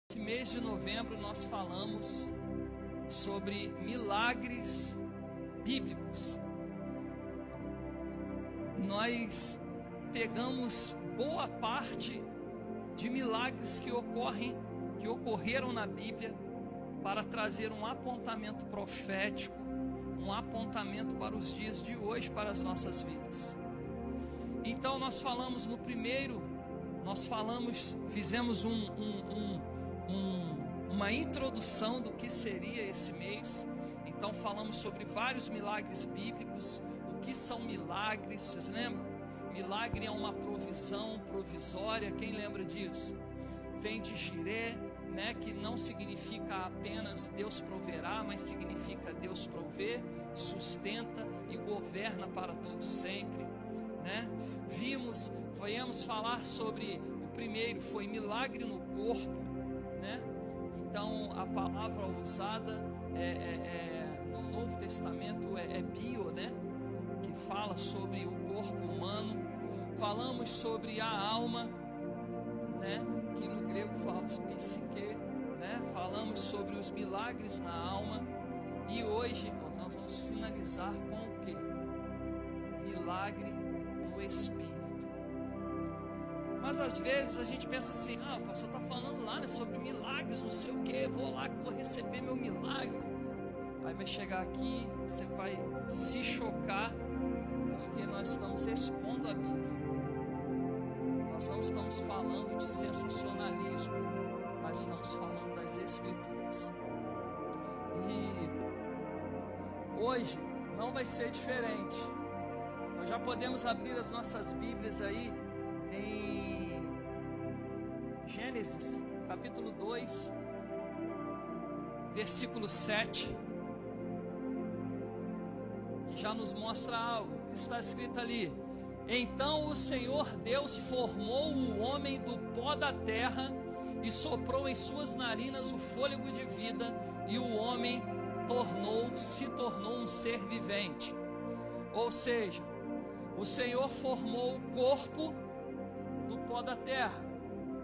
Nesse mês de novembro nós falamos sobre milagres bíblicos. Nós pegamos boa parte de milagres que ocorreram na Bíblia para trazer um apontamento profético, um apontamento para os dias de hoje, para as nossas vidas. Então nós falamos no primeiro, fizemos uma introdução do que seria esse mês. Então falamos sobre vários milagres bíblicos. O que são milagres? Vocês lembram? Milagre é uma provisão provisória. Quem lembra disso? Vem de Jiré, né? Que não significa apenas Deus proverá, mas significa Deus provê, sustenta e governa para todo sempre, né? Viemos falar sobre o primeiro, foi milagre no corpo, né? Então a palavra usada no Novo Testamento é bio, né? Que fala sobre o corpo humano. Falamos sobre a alma, né? Que no grego fala psique, né? Falamos sobre os milagres na alma. E hoje, irmãos, nós vamos finalizar com o quê? Milagre no espírito. Mas às vezes a gente pensa assim: o pastor está falando lá, né, sobre milagres, não sei o que, vou lá que vou receber meu milagre. Aí vai chegar aqui, você vai se chocar, porque nós estamos expondo a Bíblia. Nós não estamos falando de sensacionalismo, nós estamos falando das Escrituras. E hoje não vai ser diferente. Nós já podemos abrir as nossas Bíblias aí em Gênesis, capítulo 2, versículo 7, que já nos mostra algo que está escrito ali. Então o Senhor Deus formou o homem do pó da terra e soprou em suas narinas o fôlego de vida, e o homem se tornou um ser vivente. Ou seja, o Senhor formou o corpo do pó da terra.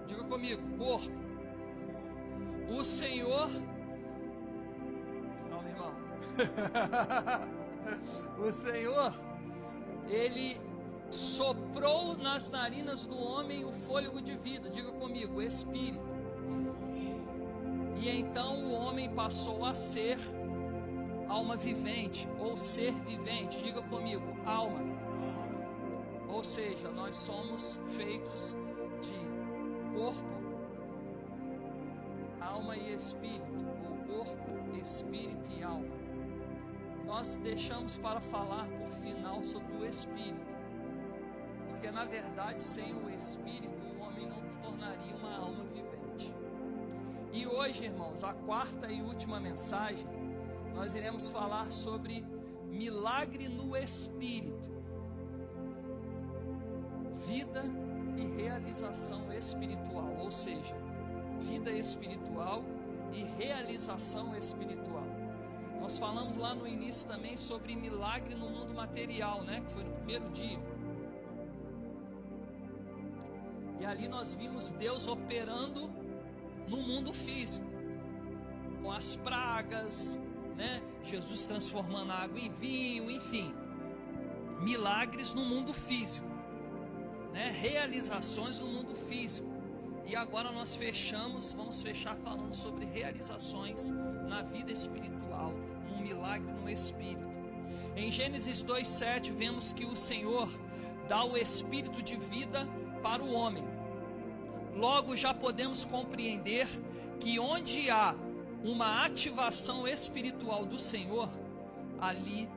Diga comigo, corpo. O Senhor... Calma, irmão. O Senhor, Ele soprou nas narinas do homem o fôlego de vida. Diga comigo, espírito. E então o homem passou a ser alma vivente, ou ser vivente. Diga comigo, alma. Ou seja, nós somos feitos de corpo, alma e espírito, ou corpo, espírito e alma. Nós deixamos para falar por final sobre o espírito, porque na verdade sem o espírito o homem não se tornaria uma alma vivente. E hoje, irmãos, a quarta e última mensagem, nós iremos falar sobre milagre no espírito, vida e realização espiritual, ou seja, vida espiritual e realização espiritual. Nós falamos lá no início também sobre milagre no mundo material, né? Que foi no primeiro dia. E ali nós vimos Deus operando no mundo físico, com as pragas, né? Jesus transformando a água em vinho, enfim, milagres no mundo físico, né? Realizações no mundo físico. E agora nós vamos fechar falando sobre realizações na vida espiritual, um milagre no espírito. Em Gênesis 2:7 vemos que o Senhor dá o espírito de vida para o homem. Logo já podemos compreender que onde há uma ativação espiritual do Senhor, ali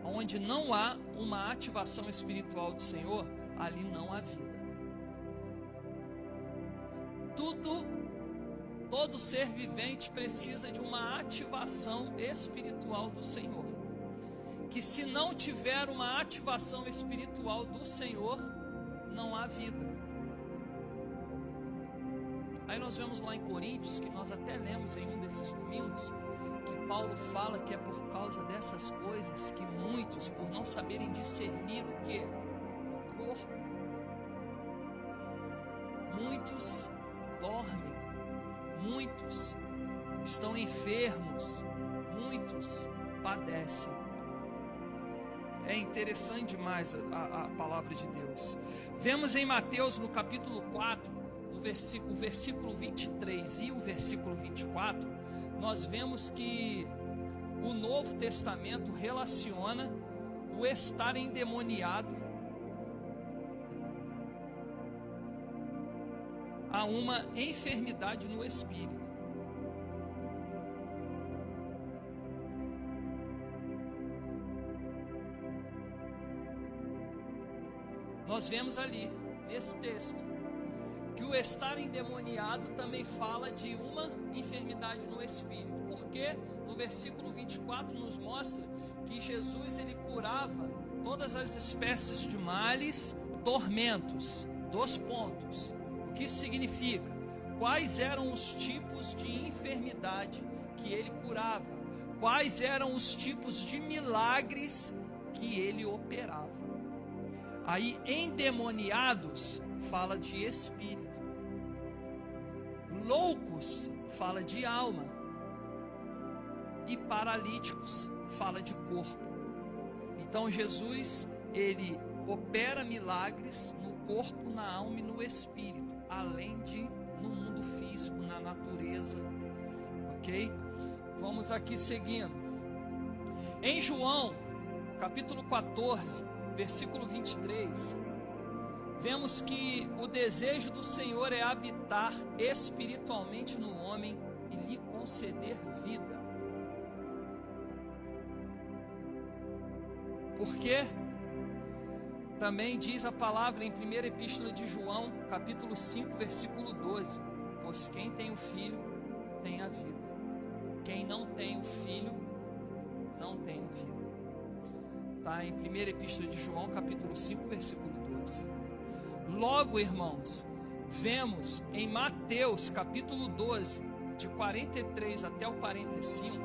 onde não há uma ativação espiritual do Senhor, ali não há vida. Todo ser vivente precisa de uma ativação espiritual do Senhor. Que se não tiver uma ativação espiritual do Senhor, não há vida. Aí nós vemos lá em Coríntios, que nós até lemos em um desses domingos, que Paulo fala que é por causa dessas coisas que muitos, por não saberem discernir o que? O corpo, muitos dormem, muitos estão enfermos, muitos padecem. É interessante demais a palavra de Deus. Vemos em Mateus, no capítulo 4, o versículo 23 e o versículo 24, nós vemos que o Novo Testamento relaciona o estar endemoniado a uma enfermidade no espírito. Nós vemos ali, nesse texto, que o estar endemoniado também fala de uma enfermidade no espírito, porque no versículo 24 nos mostra que Jesus ele curava todas as espécies de males, tormentos. 2 pontos. O que isso significa? Quais eram os tipos de enfermidade que ele curava? Quais eram os tipos de milagres que ele operava? Aí, endemoniados fala de espírito, loucos fala de alma, e paralíticos fala de corpo. Então Jesus, ele opera milagres no corpo, na alma e no espírito, além de no mundo físico, na natureza, ok? Vamos aqui seguindo. Em João, capítulo 14, versículo 23, vemos que o desejo do Senhor é habitar espiritualmente no homem e lhe conceder vida. Porque também diz a palavra em 1ª Epístola de João, capítulo 5, versículo 12: pois quem tem o Filho tem a vida, quem não tem o Filho não tem a vida. Está em 1ª Epístola de João, capítulo 5, versículo 12. Logo, irmãos, vemos em Mateus, capítulo 12, de 43 até o 45,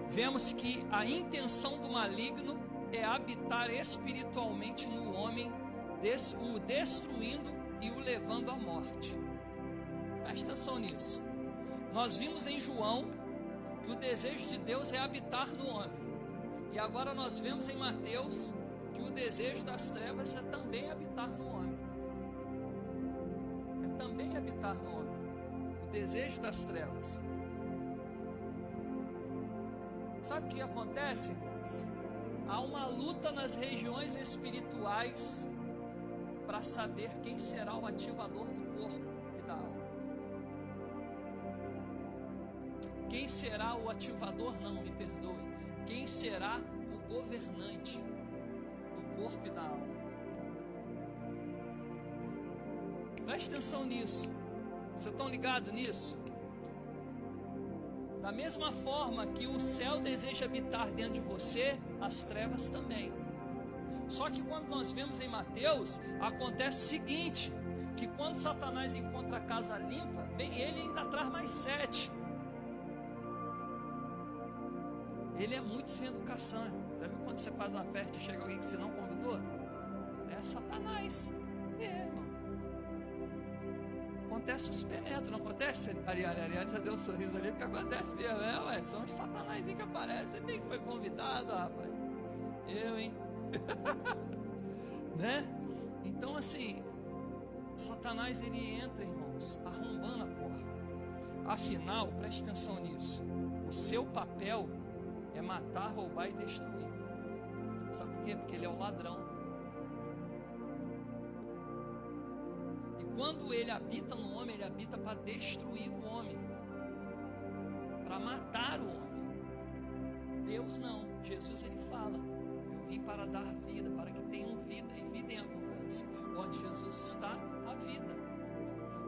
vemos que a intenção do maligno é habitar espiritualmente no homem, o destruindo e o levando à morte. Preste atenção nisso. Nós vimos em João que o desejo de Deus é habitar no homem. E agora nós vemos em Mateus que o desejo das trevas é também habitar no homem. É também habitar no homem. O desejo das trevas. Sabe o que acontece? Há uma luta nas regiões espirituais para saber quem será o ativador do corpo e da alma. Quem será o ativador? Não, me perdoe. Quem será o governante do corpo e da alma? Preste atenção nisso. Vocês estão ligados nisso? Da mesma forma que o céu deseja habitar dentro de você, as trevas também. Só que quando nós vemos em Mateus, acontece o seguinte, que quando Satanás encontra a casa limpa, vem ele e ainda traz mais 7. Ele é muito sem educação. Já viu quando você faz uma festa e chega alguém que você não convidou? É Satanás. Irmão. Acontece os penetros, não acontece? Ariane já deu um sorriso ali, porque acontece mesmo. São os Satanás que aparecem. Você tem que foi convidado, rapaz. Eu, hein? Né? Então, assim, Satanás ele entra, irmãos, arrombando a porta. Afinal, preste atenção nisso. O seu papel é matar, roubar e destruir. Sabe por quê? Porque ele é o ladrão. E quando ele habita no homem, ele habita para destruir o homem, para matar o homem. Deus não. Jesus ele fala: eu vim para dar vida, para que tenham vida e vida em abundância. Onde Jesus está, a vida.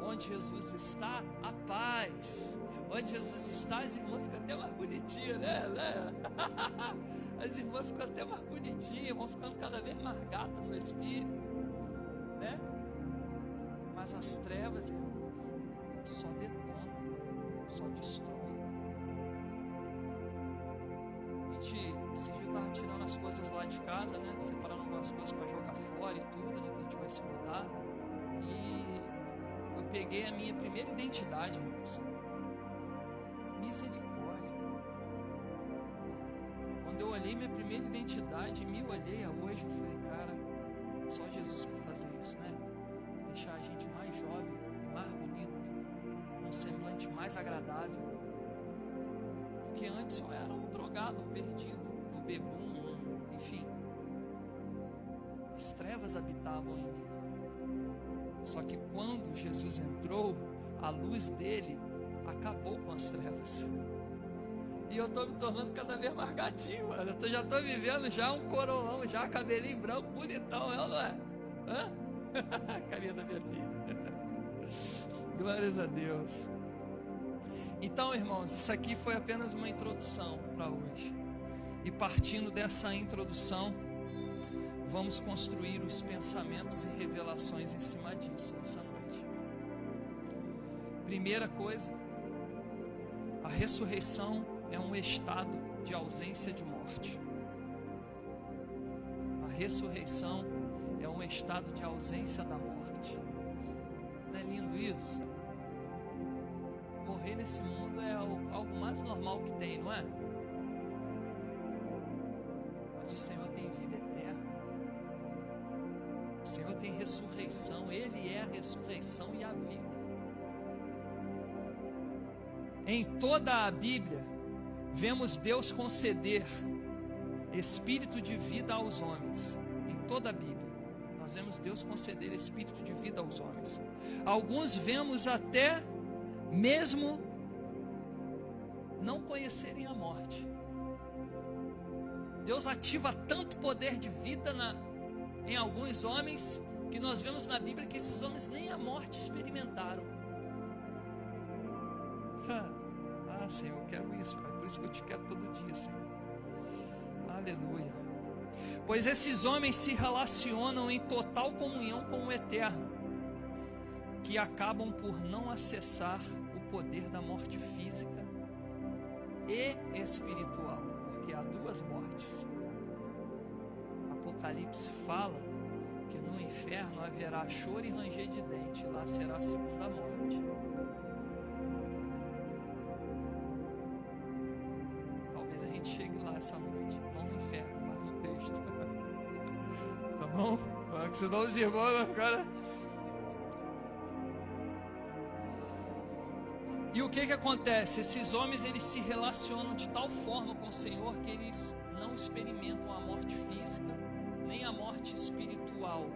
Onde Jesus está, a paz. Onde Jesus está, as irmãs ficam até mais bonitinhas, né? As irmãs ficam até mais bonitinhas, vão ficando cada vez mais gatas no espírito, né? Mas as trevas, irmãos, só detonam, só destroem. A gente estava tirando as coisas lá de casa, né? Separando algumas coisas para jogar fora e tudo, né? Que a gente vai se mudar. E eu peguei a minha primeira identidade, irmãos. Misericórdia. Quando eu olhei minha primeira identidade, me olhei a hoje, eu falei, cara, só Jesus para fazer isso, né? Deixar a gente mais jovem, mais bonito, um semblante mais agradável. Porque antes eu era um drogado, um perdido, um bebum, enfim. As trevas habitavam em mim. Só que quando Jesus entrou, a luz dele acabou com as trevas. E eu estou me tornando cada vez mais gatinho, mano. Eu já estou vivendo já um coroão, já cabelinho branco, bonitão, é ou não é? Hã? Carinha da minha filha. Glórias a Deus. Então, irmãos, isso aqui foi apenas uma introdução para hoje. E partindo dessa introdução, vamos construir os pensamentos e revelações em cima disso nessa noite. Primeira coisa, a ressurreição é um estado de ausência de morte. A ressurreição é um estado de ausência da morte. Não é lindo isso? Morrer nesse mundo é algo mais normal que tem, não é? Mas o Senhor tem vida eterna. O Senhor tem ressurreição. Ele é a ressurreição e a vida. Em toda a Bíblia, vemos Deus conceder espírito de vida aos homens. Em toda a Bíblia, nós vemos Deus conceder espírito de vida aos homens. Alguns vemos até mesmo não conhecerem a morte. Deus ativa tanto poder de vida em alguns homens, que nós vemos na Bíblia que esses homens nem a morte experimentaram. Ah, Senhor, eu quero isso, Pai. Por isso que eu te quero todo dia, Senhor. Aleluia. Pois esses homens se relacionam em total comunhão com o Eterno, que acabam por não acessar o poder da morte física e espiritual, porque há duas mortes. Apocalipse fala que no inferno haverá choro e ranger de dente, lá será a segunda morte. Talvez a gente chegue lá essa noite, não no inferno, mas no texto. Tá bom? Porque senão os irmãos vão ficar... E o que acontece? Esses homens, eles se relacionam de tal forma com o Senhor que eles não experimentam a morte física, nem a morte espiritual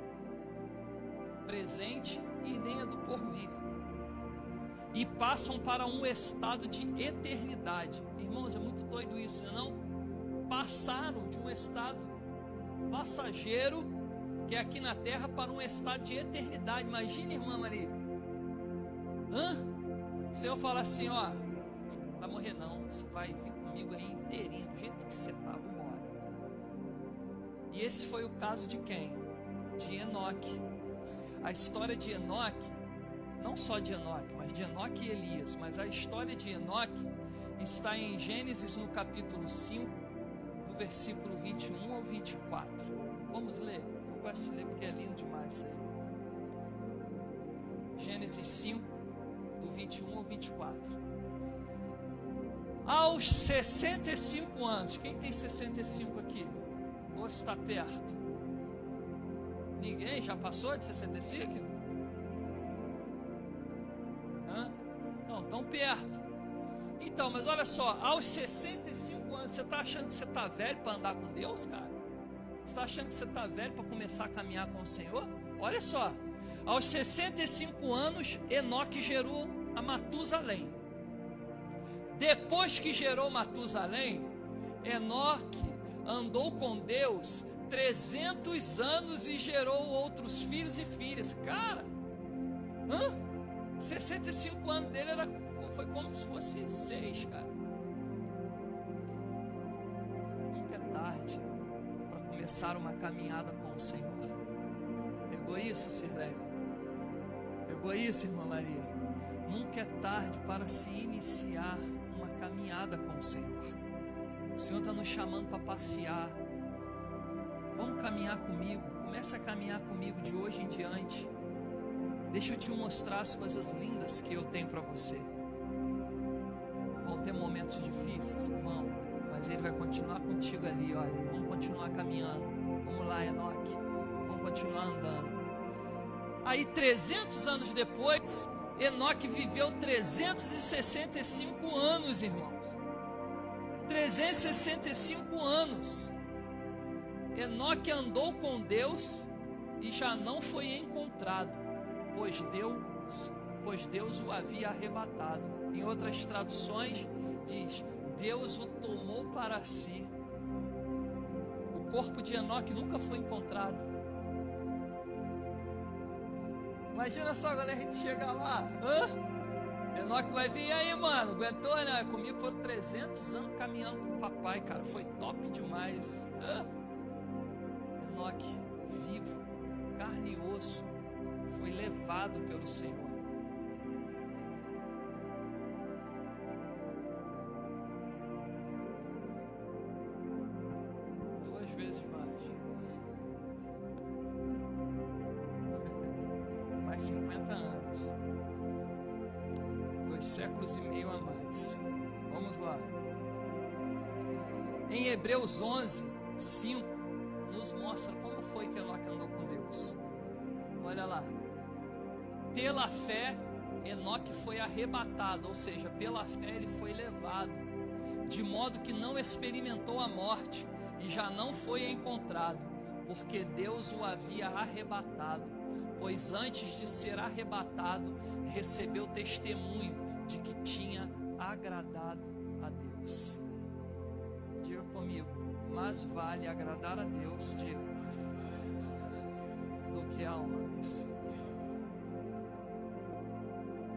presente e nem a do porvir. E passam para um estado de eternidade. Irmãos, é muito doido isso, não? Passaram de um estado passageiro, que é aqui na terra, para um estado de eternidade. Imagina, irmã Maria. O Senhor fala assim, ó, não vai morrer não, você vai vir comigo aí inteirinho, do jeito que você está, vamos embora. E esse foi o caso de quem? De Enoque. A história de Enoque, não só de Enoque, mas de Enoque e Elias, mas a história de Enoque está em Gênesis no capítulo 5, do versículo 21 ao 24. Vamos ler? Eu gosto de ler porque é lindo demais isso aí. Gênesis 5, do 21 ao 24. Aos 65 anos, quem tem 65 aqui? Ou está perto? Ninguém? Já passou de 65? Não, tão perto. Então, mas olha só, aos 65 anos, você está achando que você está velho para andar com Deus, cara? Você está achando que você está velho para começar a caminhar com o Senhor? Olha só, aos 65 anos, Enoque gerou a Matusalém. Depois que gerou Matusalém, Enoque andou com Deus 300 anos e gerou outros filhos e filhas. Cara, 65 anos dele foi como se fosse 6, cara. Nunca é tarde para começar uma caminhada com o Senhor. Pegou isso, Sirlene? Pegou isso, irmã Maria? Nunca é tarde para se iniciar uma caminhada com o Senhor. O Senhor está nos chamando para passear. Vamos caminhar comigo. Comece a caminhar comigo de hoje em diante. Deixa eu te mostrar as coisas lindas que eu tenho para você. Vão ter momentos difíceis? Vão. Mas Ele vai continuar contigo ali, olha. Vamos continuar caminhando. Vamos lá, Enoque. Vamos continuar andando. Aí 300 anos depois, Enoque viveu 365 anos, irmãos. 365 anos. Enoque andou com Deus e já não foi encontrado, pois Deus o havia arrebatado. Em outras traduções diz: Deus o tomou para si. O corpo de Enoque nunca foi encontrado. Imagina só quando a gente chega lá, Enoque vai vir, e aí, mano, aguentou, né? Comigo foram 300 anos caminhando com o papai, cara, foi top demais. Enoque, vivo, carne e osso, foi levado pelo Senhor. Duas vezes mais 50 anos, 2 séculos e meio a mais. Vamos lá. Em Hebreus 11, 5, nos mostra como foi que Enoque andou com Deus. Olha lá. Pela fé, Enoque foi arrebatado, ou seja, pela fé ele foi levado, de modo que não experimentou a morte e já não foi encontrado, porque Deus o havia arrebatado, pois antes de ser arrebatado, recebeu testemunho de que tinha agradado a Deus. Diga comigo, mais vale agradar a Deus, diga, do que a homens.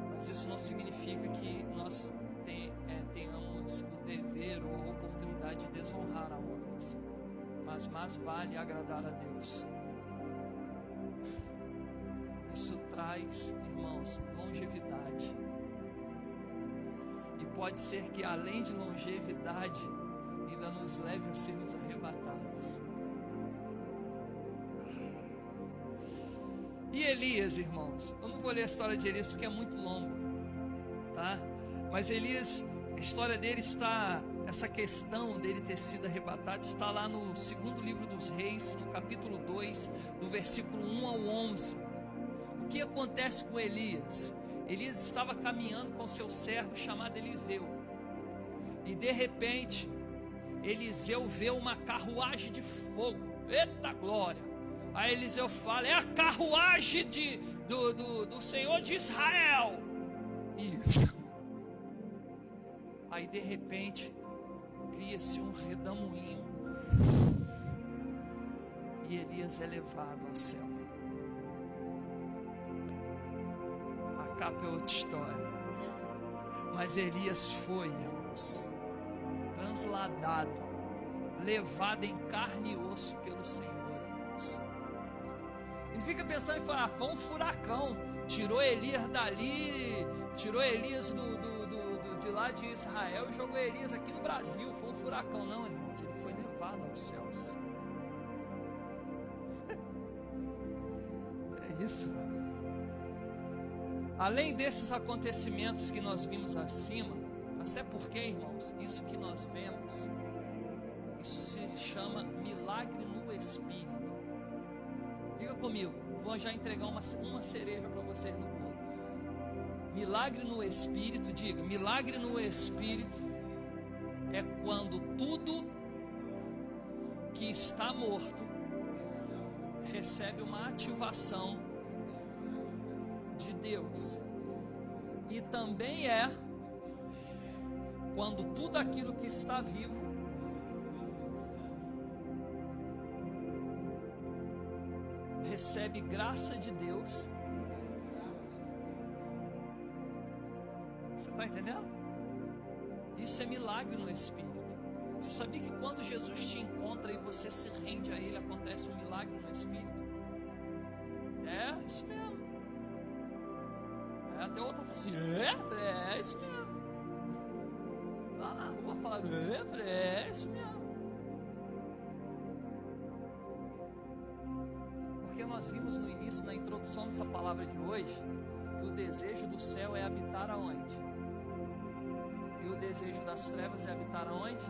Mas isso não significa que nós tenhamos o dever ou a oportunidade de desonrar a homens, mas mais vale agradar a Deus. Isso traz, irmãos, longevidade. E pode ser que além de longevidade, ainda nos leve a sermos arrebatados. E Elias, irmãos, eu não vou ler a história de Elias porque é muito longo, tá? Mas Elias, a história dele está, essa questão dele ter sido arrebatado, está lá no segundo livro dos Reis, no capítulo 2, do versículo 1 ao 11. O que acontece com Elias? Elias estava caminhando com seu servo chamado Eliseu, e de repente Eliseu vê uma carruagem de fogo. Eita glória! Aí Eliseu fala: é a carruagem do Senhor de Israel. E aí de repente cria-se um redemoinho e Elias é levado ao céu. A capa é outra história, mas Elias foi, irmãos, transladado, levado em carne e osso pelo Senhor, irmãos. Ele fica pensando que foi um furacão, tirou Elias dali, tirou Elias de lá de Israel e jogou Elias aqui no Brasil. Foi um furacão. Não, irmãos, ele foi levado aos céus. É isso. Além desses acontecimentos que nós vimos acima, até porque, irmãos, isso que nós vemos, isso se chama milagre no Espírito. Diga comigo, vou já entregar uma cereja para vocês no bolo. Milagre no Espírito, diga, milagre no Espírito é quando tudo que está morto recebe uma ativação de Deus. E também é quando tudo aquilo que está vivo recebe graça de Deus. Você está entendendo? Isso é milagre no Espírito. Você sabia que quando Jesus te encontra e você se rende a Ele, acontece um milagre no Espírito? É isso mesmo. Até outra fala assim: é isso mesmo. Lá na rua fala: é isso mesmo. Porque nós vimos no início, na introdução dessa palavra de hoje, que o desejo do céu é habitar aonde? E o desejo das trevas é habitar aonde?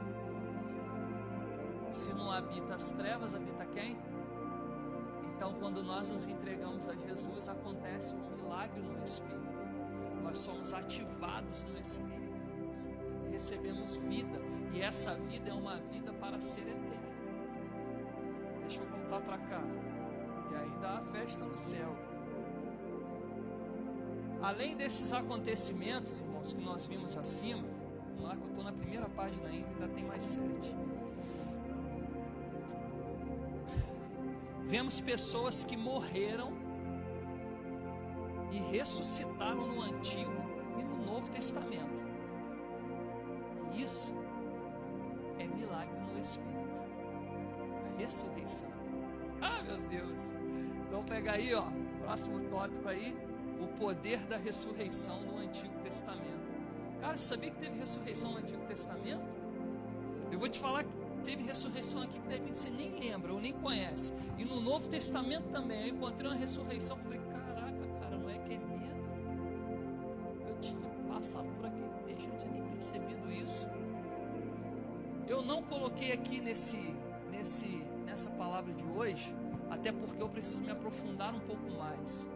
Se não habita as trevas, habita quem? Então, quando nós nos entregamos a Jesus, acontece um milagre no Espírito. Nós somos ativados no Espírito, recebemos vida, e essa vida é uma vida para ser eterna. Deixa eu voltar para cá. E ainda há festa no céu. Além desses acontecimentos, irmãos, que nós vimos acima, vamos lá que eu estou na primeira página ainda tem mais 7. Vemos pessoas que morreram e ressuscitaram no Antigo e no Novo Testamento. E isso é milagre no Espírito. A ressurreição. Ah, meu Deus! Então pega aí, ó, próximo tópico aí, o poder da ressurreição no Antigo Testamento. Cara, você sabia que teve ressurreição no Antigo Testamento? Eu vou te falar que teve ressurreição aqui que de repente você nem lembra ou nem conhece. E no Novo Testamento também, eu encontrei uma ressurreição que eu falei, caraca, cara, não é que é mesmo? Eu tinha passado por aquele texto, eu não tinha nem percebido isso. Eu não coloquei aqui nessa palavra de hoje, até porque eu preciso me aprofundar um pouco mais.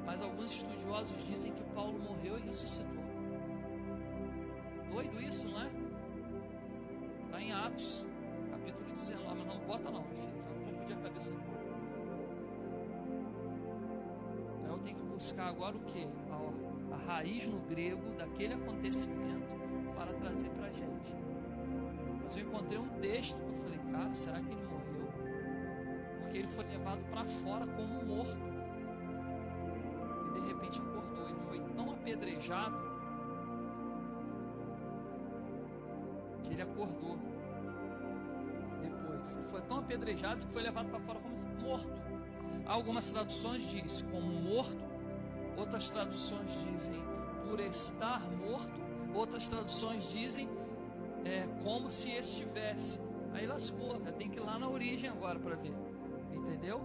Mas alguns estudiosos dizem que Paulo morreu e ressuscitou. Doido isso, não é? Está em Atos, capítulo 19. Mas não bota não, meu filho, senão eu confundi a cabeça do povo. Então eu tenho que buscar agora o que? A raiz no grego daquele acontecimento para trazer para a gente. Mas eu encontrei um texto que eu falei, cara, será que ele morreu? Porque ele foi levado para fora como morto. E de repente acordou. Ele foi tão apedrejado que ele acordou. Depois, ele foi tão apedrejado que foi levado para fora como morto. Algumas traduções dizem como morto, outras traduções dizem por estar morto, outras traduções dizem como se estivesse. Aí lascou, eu tenho que ir lá na origem agora para ver, entendeu?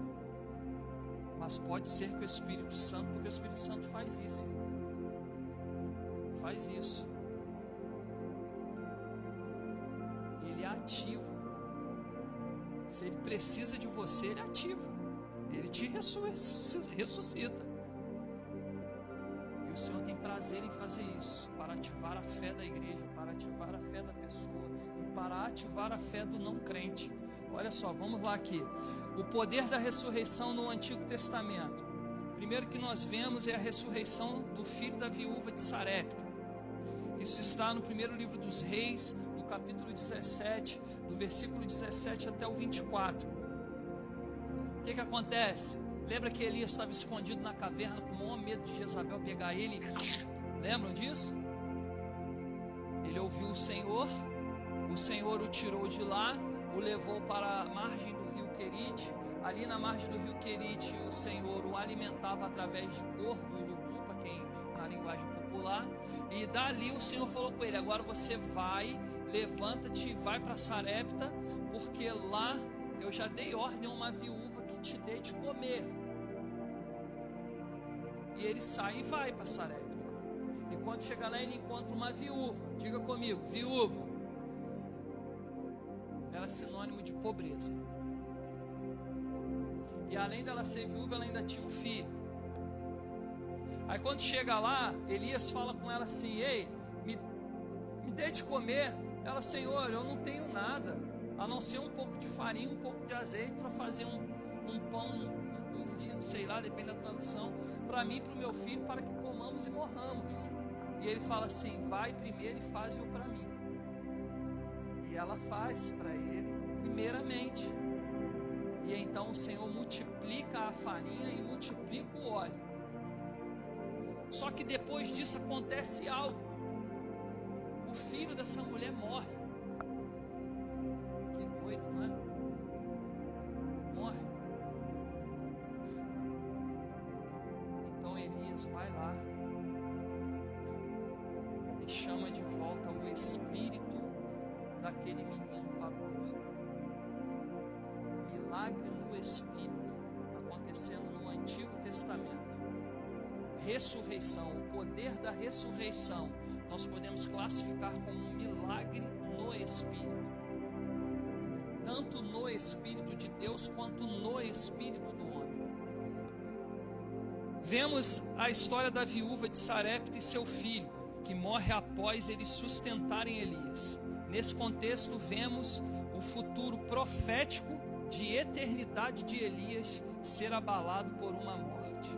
Mas pode ser que o Espírito Santo, porque o Espírito Santo faz isso, ele é ativo. Se ele precisa de você, ele é ativo, ele te ressuscita. E o Senhor tem prazer em fazer isso, para ativar a fé da igreja, para ativar a fé da pessoa e para ativar a fé do não crente. Olha só, vamos lá aqui. O poder da ressurreição no Antigo Testamento. Primeiro que nós vemos é a ressurreição do filho da viúva de Sarepta. Isso está no primeiro livro dos Reis, no capítulo 17, do versículo 17 até o 24. O que acontece? Lembra que Elias estava escondido na caverna com o maior medo de Jezabel pegar ele? Lembram disso? Ele ouviu o Senhor o tirou de lá, o levou para a margem do rio Querite. Ali na margem do rio Querite, o Senhor o alimentava através de corvo, urubu, para quem na linguagem popular. E dali o Senhor falou com ele: agora você vai, levanta-te e vai para Sarepta, porque lá eu já dei ordem a uma viúva que te dê de comer. E ele sai e vai para Sarepta. E quando chega lá, ele encontra uma viúva. Diga comigo, viúva. Era sinônimo de pobreza. E além dela ser viúva, ela ainda tinha um filho. Aí quando chega lá, Elias fala com ela assim: ei, me dê de comer. Ela: Senhor, eu não tenho nada, a não ser um pouco de farinha, um pouco de azeite para fazer um pão cozido, sei lá, depende da tradução, para mim e para o meu filho, para que comamos e morramos. E ele fala assim: vai primeiro e faz-o para mim. E ela faz para ele primeiramente. E então o Senhor multiplica a farinha e multiplica o óleo. Só que depois disso acontece algo. O filho dessa mulher morre. Que doido, não é? Morre. Então Elias vai lá e chama de volta o espírito daquele menino pavor. Milagre no espírito acontecendo no Antigo Testamento. Ressurreição, o poder da ressurreição, nós podemos classificar como um milagre no Espírito. Tanto no Espírito de Deus, quanto no Espírito do homem. Vemos a história da viúva de Sarepta e seu filho, que morre após eles sustentarem Elias. Nesse contexto, vemos o futuro profético de eternidade de Elias ser abalado por uma morte.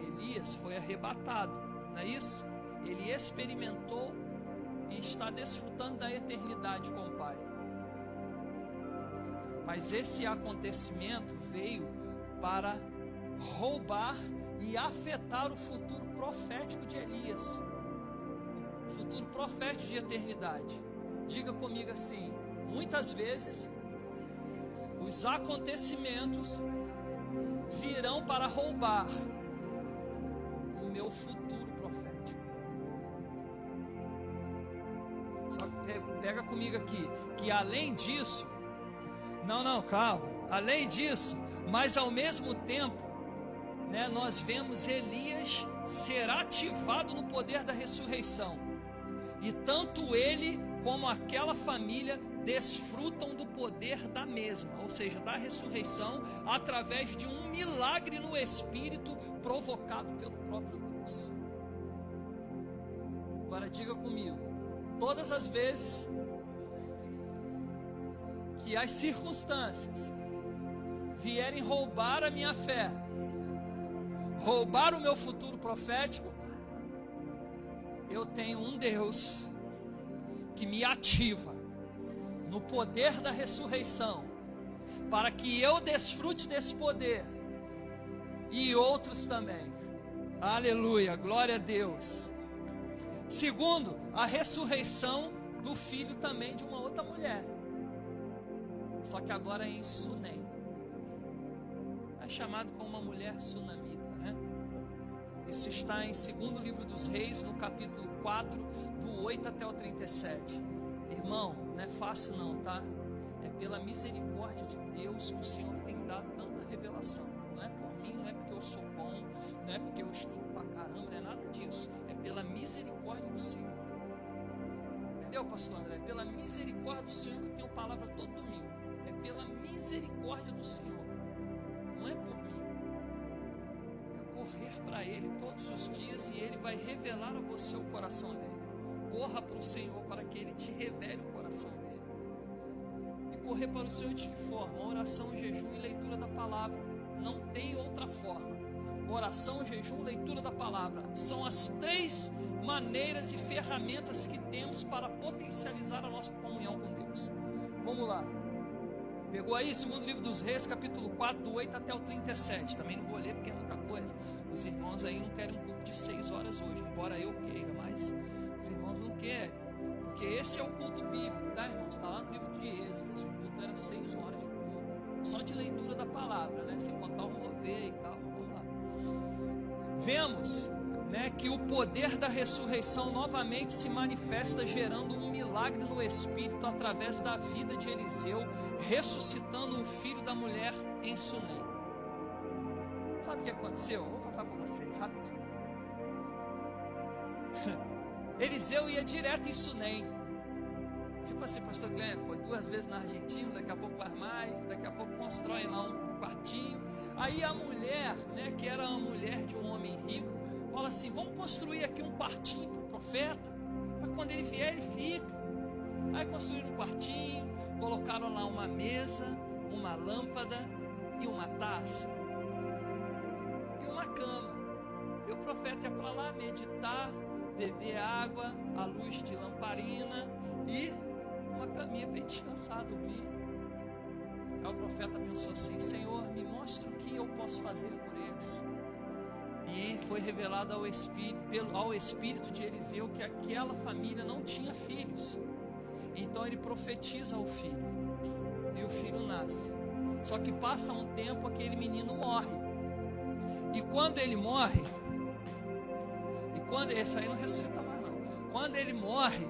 Elias foi arrebatado, não é isso? Ele experimentou e está desfrutando da eternidade com o Pai. Mas esse acontecimento veio para roubar e afetar o futuro profético de Elias, o futuro profético de eternidade. Diga comigo assim: muitas vezes os acontecimentos virão para roubar o meu futuro profético. Só pega comigo aqui, que além disso, calma, além disso, mas ao mesmo tempo, nós vemos Elias ser ativado no poder da ressurreição, e tanto ele como aquela família desfrutam do poder da mesma, ou seja, da ressurreição, através de um milagre no Espírito provocado pelo próprio Deus. Agora diga comigo: todas as vezes que as circunstâncias vierem roubar a minha fé, roubar o meu futuro profético, eu tenho um Deus que me ativa no poder da ressurreição, para que eu desfrute desse poder e outros também. Aleluia, glória a Deus. Segundo, a ressurreição do filho também de uma outra mulher, só que agora é em Sunem. É chamado como uma mulher sunamita, né? Isso está em 2º livro dos Reis, no capítulo 4, do 8 até o 37. Irmão, não é fácil não, tá? É pela misericórdia de Deus que o Senhor tem dado tanta revelação. Não é por mim, não é porque eu sou bom, não é porque eu estudo pra caramba, não é nada disso. É pela misericórdia do Senhor. Entendeu, pastor André? É pela misericórdia do Senhor que eu tenho palavra todo domingo. É pela misericórdia do Senhor. Não é por mim. É correr para Ele todos os dias e Ele vai revelar a você o coração dele. Corra para o Senhor para que Ele te revele o coração dele. E correr para o Senhor de que forma? Oração, jejum e leitura da palavra. Não tem outra forma. Oração, jejum, leitura da palavra. São as 3 maneiras e ferramentas que temos para potencializar a nossa comunhão com Deus. Vamos lá. Pegou aí? 2º livro dos Reis, capítulo 4, do 8 até o 37. Também não vou ler porque é muita coisa. Os irmãos aí não querem um culto de 6 horas hoje, embora eu queira, mas os irmãos não querem. Porque esse é o culto bíblico, tá, irmãos? Está lá no livro de Êxodo. O culto era 6 horas de culto, só de leitura da palavra, né? Sem contar o mover e tal. Vamos lá. Vemos, que o poder da ressurreição novamente se manifesta, gerando um milagre no Espírito através da vida de Eliseu, ressuscitando o filho da mulher em Sunem. Sabe o que aconteceu? Eu vou contar para vocês rapidinho. Eliseu ia direto em Sunem. Tipo assim, pastor Guilherme, foi 2 vezes na Argentina, daqui a pouco faz mais, daqui a pouco constrói lá um quartinho. Aí a mulher, que era uma mulher de um homem rico, fala assim: vamos construir aqui um quartinho para o profeta, mas quando ele vier, ele fica. Aí construíram um quartinho, colocaram lá uma mesa, uma lâmpada e uma taça e uma cama. E o profeta ia para lá meditar, beber água à luz de lamparina e uma caminha para descansar, dormir. Aí o profeta pensou assim: Senhor, me mostra o que eu posso fazer por eles. E foi revelado ao espírito de Eliseu que aquela família não tinha filhos. Então ele profetiza ao filho, e o filho nasce. Só que passa um tempo, aquele menino morre. E quando ele morre, esse aí não ressuscita mais não. Quando ele morre,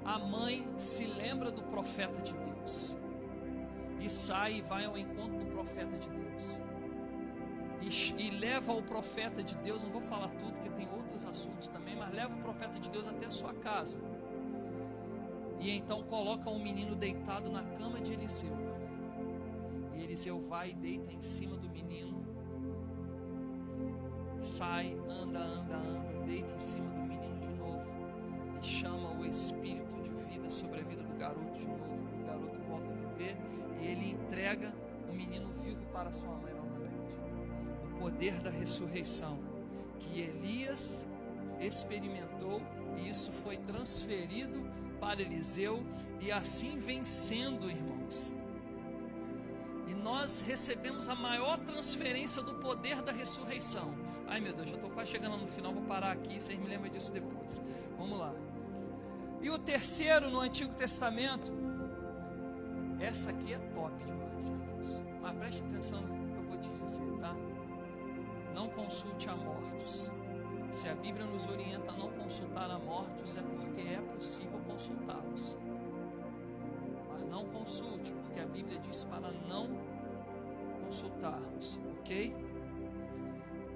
a mãe se lembra do profeta de Deus e sai e vai ao encontro do profeta de Deus e leva o profeta de Deus, não vou falar tudo porque tem outros assuntos também, mas leva o profeta de Deus até a sua casa e então coloca um menino deitado na cama de Eliseu, e Eliseu vai e deita em cima do menino, sai, anda, deita em cima do menino de novo e chama o espírito de vida sobre a vida do garoto de novo. O garoto volta a viver e ele entrega o menino vivo para sua mãe novamente. O poder da ressurreição que Elias experimentou, e isso foi transferido para Eliseu, e assim vem sendo, irmãos. E nós recebemos a maior transferência do poder da ressurreição. Ai meu Deus, já estou quase chegando no final, vou parar aqui, vocês me lembram disso depois. Vamos lá. E o terceiro no Antigo Testamento, essa aqui é top demais, irmãos. Mas preste atenção no que eu vou te dizer, tá? Não consulte a mortos. Se a Bíblia nos orienta a não consultar a mortos, é porque é possível consultá-los. Mas não consulte, porque a Bíblia diz para não consultarmos, ok?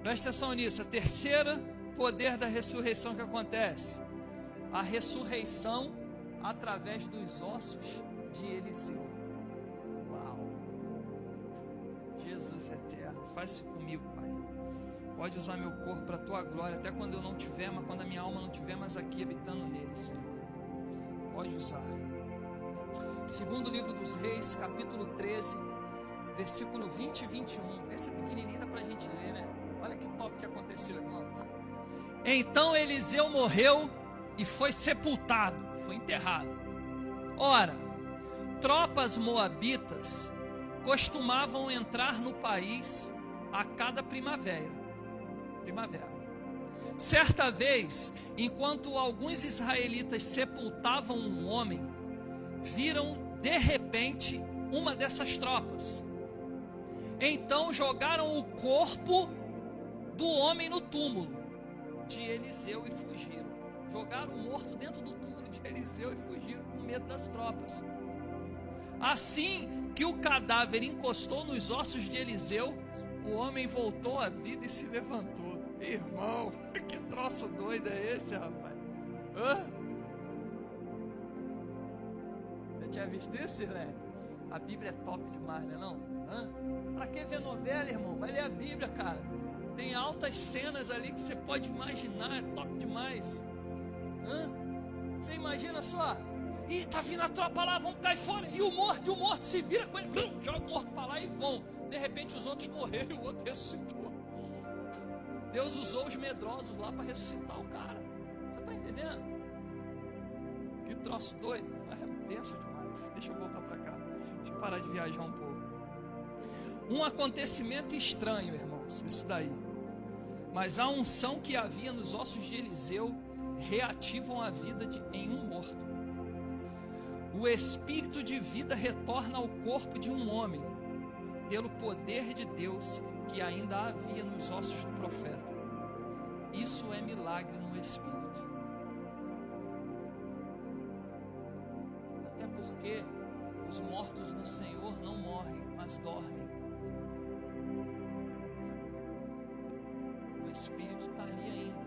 Preste atenção nisso. A terceira poder da ressurreição que acontece, a ressurreição através dos ossos de Eliseu. Uau! Jesus eterno, faz isso comigo, Pai. Pode usar meu corpo para a tua glória, até quando eu não tiver, mas quando a minha alma não tiver mais aqui habitando nele, Senhor. Pode usar. Segundo livro dos Reis, capítulo 13, versículo 20 e 21. Esse é pequenininho, dá para a gente ler, né? Olha que top que aconteceu, irmãos. Então Eliseu morreu e foi sepultado, foi enterrado. Ora, tropas moabitas costumavam entrar no país a cada primavera. Certa vez, enquanto alguns israelitas sepultavam um homem, viram de repente uma dessas tropas. Então jogaram o corpo do homem no túmulo de Eliseu e fugiram. Jogaram o morto dentro do túmulo de Eliseu e fugiram com medo das tropas. Assim que o cadáver encostou nos ossos de Eliseu, o homem voltou à vida e se levantou. Irmão, que troço doido é esse, rapaz? Hã? Já tinha visto isso, né? A Bíblia é top demais, né não? Hã? Pra que ver novela, irmão? Vai ler a Bíblia, cara. Tem altas cenas ali que você pode imaginar, é top demais. Hã? Você imagina só? Ih, tá vindo a tropa lá, vamos cair fora. E o morto se vira com ele, joga o morto para lá e vão. De repente os outros morreram e o outro ressuscitou. Deus usou os medrosos lá para ressuscitar o cara. Você está entendendo? Que troço doido. É benção demais. Deixa eu voltar para cá. Deixa eu parar de viajar um pouco. Um acontecimento estranho, irmãos, isso daí. Mas a unção que havia nos ossos de Eliseu reativam a vida em um morto. O espírito de vida retorna ao corpo de um homem, pelo poder de Deus que ainda havia nos ossos do profeta. Isso é milagre no espírito. Até porque os mortos no Senhor não morrem, mas dormem. O espírito está ali ainda.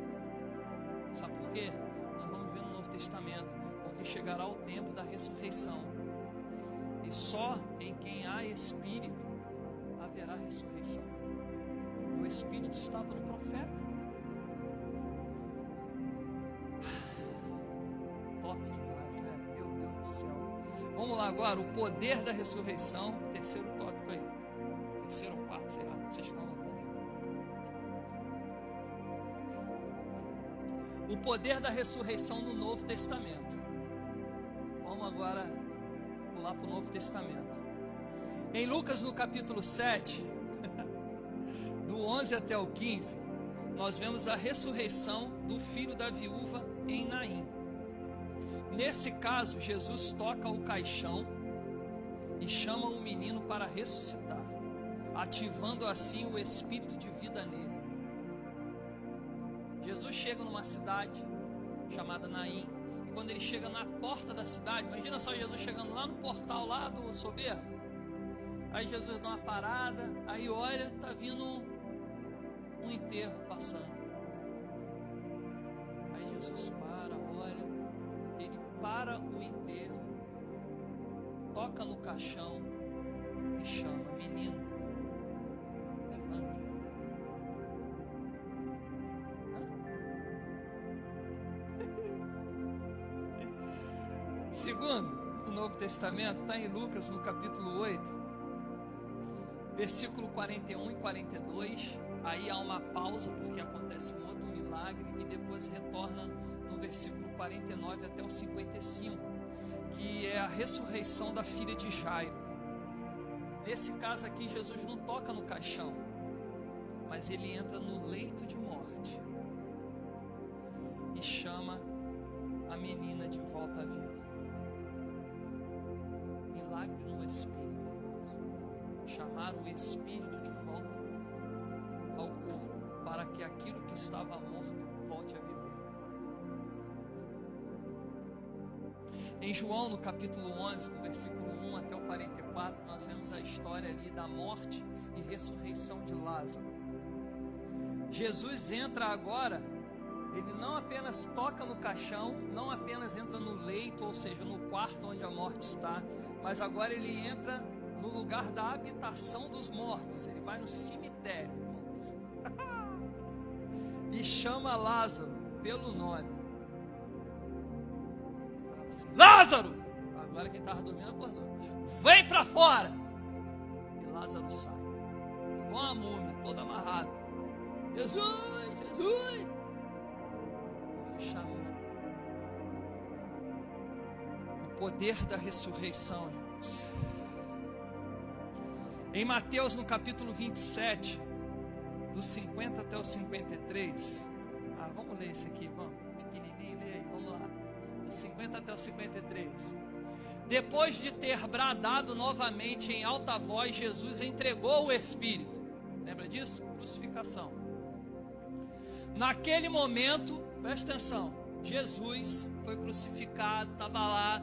Sabe por quê? Nós vamos ver no Novo Testamento. Porque chegará o tempo da ressurreição. E só em quem há espírito haverá ressurreição. O espírito estava no profeta. Top demais, né? Meu Deus do céu. Vamos lá agora, o poder da ressurreição. Terceiro tópico aí. Terceiro ou quarto, sei lá. Vocês estão anotando aí. O poder da ressurreição no Novo Testamento. Vamos agora pular para o Novo Testamento. Em Lucas, no capítulo 7, do 11 até o 15, nós vemos a ressurreição do filho da viúva em Naim. Nesse caso, Jesus toca o caixão e chama o menino para ressuscitar, ativando assim o espírito de vida nele. Jesus chega numa cidade chamada Naim, e quando ele chega na porta da cidade, imagina só Jesus chegando lá no portal lá do soberbo. Aí Jesus dá uma parada, aí olha, está vindo um enterro passando. Aí Jesus para, olha, ele para o enterro, toca no caixão e chama: menino, levanta. Segundo, o Novo Testamento está em Lucas, no capítulo 8, versículo 41 e 42. Aí há uma pausa, porque acontece um outro milagre, e depois retorna no versículo 49 até o 55, que é a ressurreição da filha de Jairo. Nesse caso aqui, Jesus não toca no caixão, mas ele entra no leito de morte e chama a menina de volta à vida. Milagre no Espírito. Chamar o Espírito de volta ao corpo, para que aquilo que estava morto volte a viver. Em João, no capítulo 11, do versículo 1 até o 44, nós vemos a história ali da morte e ressurreição de Lázaro. Jesus entra agora, ele não apenas toca no caixão, não apenas entra no leito, ou seja, no quarto onde a morte está, mas agora ele entra no lugar da habitação dos mortos. Ele vai no cemitério, irmãos, e chama Lázaro pelo nome. Fala assim: Lázaro! Agora quem estava dormindo acordou. Vem para fora! E Lázaro sai, igual uma múmia, todo amarrado. Jesus! Jesus! Jesus chamou. O poder da ressurreição, irmãos. Em Mateus, no capítulo 27, dos 50 até o 53. Vamos ler esse aqui, vamos. Pequenininho, lê aí, vamos lá. Dos 50 até o 53. Depois de ter bradado novamente em alta voz, Jesus entregou o Espírito. Lembra disso? Crucificação. Naquele momento, presta atenção, Jesus foi crucificado, estava lá,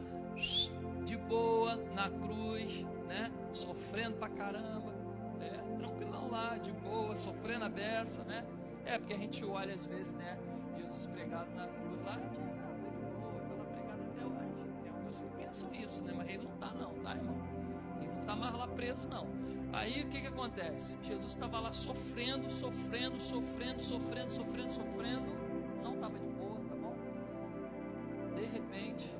de boa, na cruz, né? Sofrendo pra caramba, tranquilão lá, de boa, sofrendo a beça, né? Porque a gente olha às vezes, né? Jesus pregado na cruz lá, foi de boa, pela pregada até hoje. Tem alguns que pensam isso, né? Mas ele não tá não, tá, irmão? Ele não tá mais lá preso não. Aí o que acontece? Jesus estava lá sofrendo, não estava de boa, tá bom? De repente,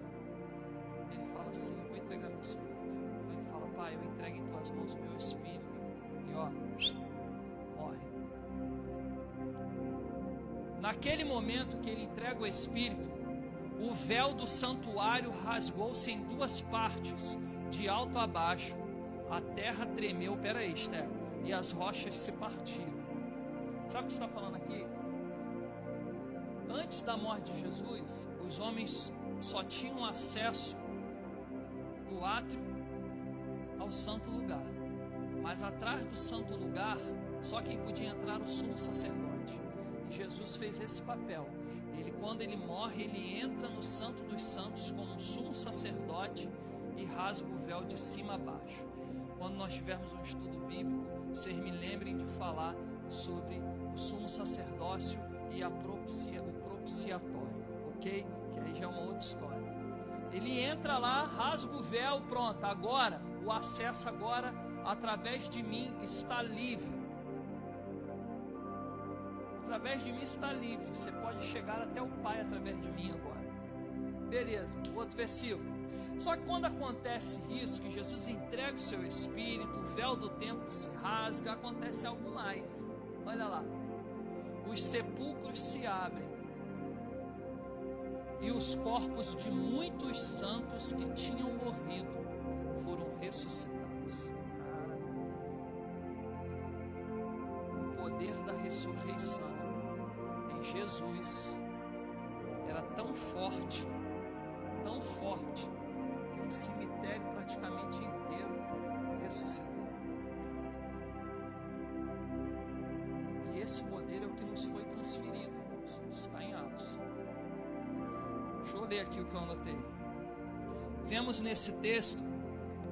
ele fala assim: eu vou entregar meu espírito. Então ele fala: Pai, eu entrego em tuas mãos o meu espírito. E ó, morre. Naquele momento que ele entrega o espírito, o véu do santuário rasgou-se em duas partes, de alto a baixo. A terra tremeu, peraí, Esther, e as rochas se partiram. Sabe o que está falando aqui? Antes da morte de Jesus, os homens só tinham acesso do átrio ao santo lugar. Mas atrás do santo lugar, só quem podia entrar era o sumo sacerdote. E Jesus fez esse papel. Quando ele morre, ele entra no santo dos santos como um sumo sacerdote e rasga o véu de cima a baixo. Quando nós tivermos um estudo bíblico, vocês me lembrem de falar sobre o sumo sacerdócio e o propiciatório, ok? Que aí já é uma outra história. Ele entra lá, rasga o véu, pronto. Agora, o acesso agora, através de mim, está livre. Através de mim está livre. Você pode chegar até o Pai através de mim agora. Beleza, outro versículo. Só que quando acontece isso, que Jesus entrega o seu Espírito, o véu do templo se rasga, acontece algo mais. Olha lá. Os sepulcros se abrem e os corpos de muitos santos que tinham morrido foram ressuscitados. Cara, o poder da ressurreição em Jesus era tão forte, que um cemitério praticamente inteiro ressuscitou. E esse poder é o que nos foi transferido, irmãos. Está em Atos. Deixa eu ler aqui o que eu anotei. Vemos nesse texto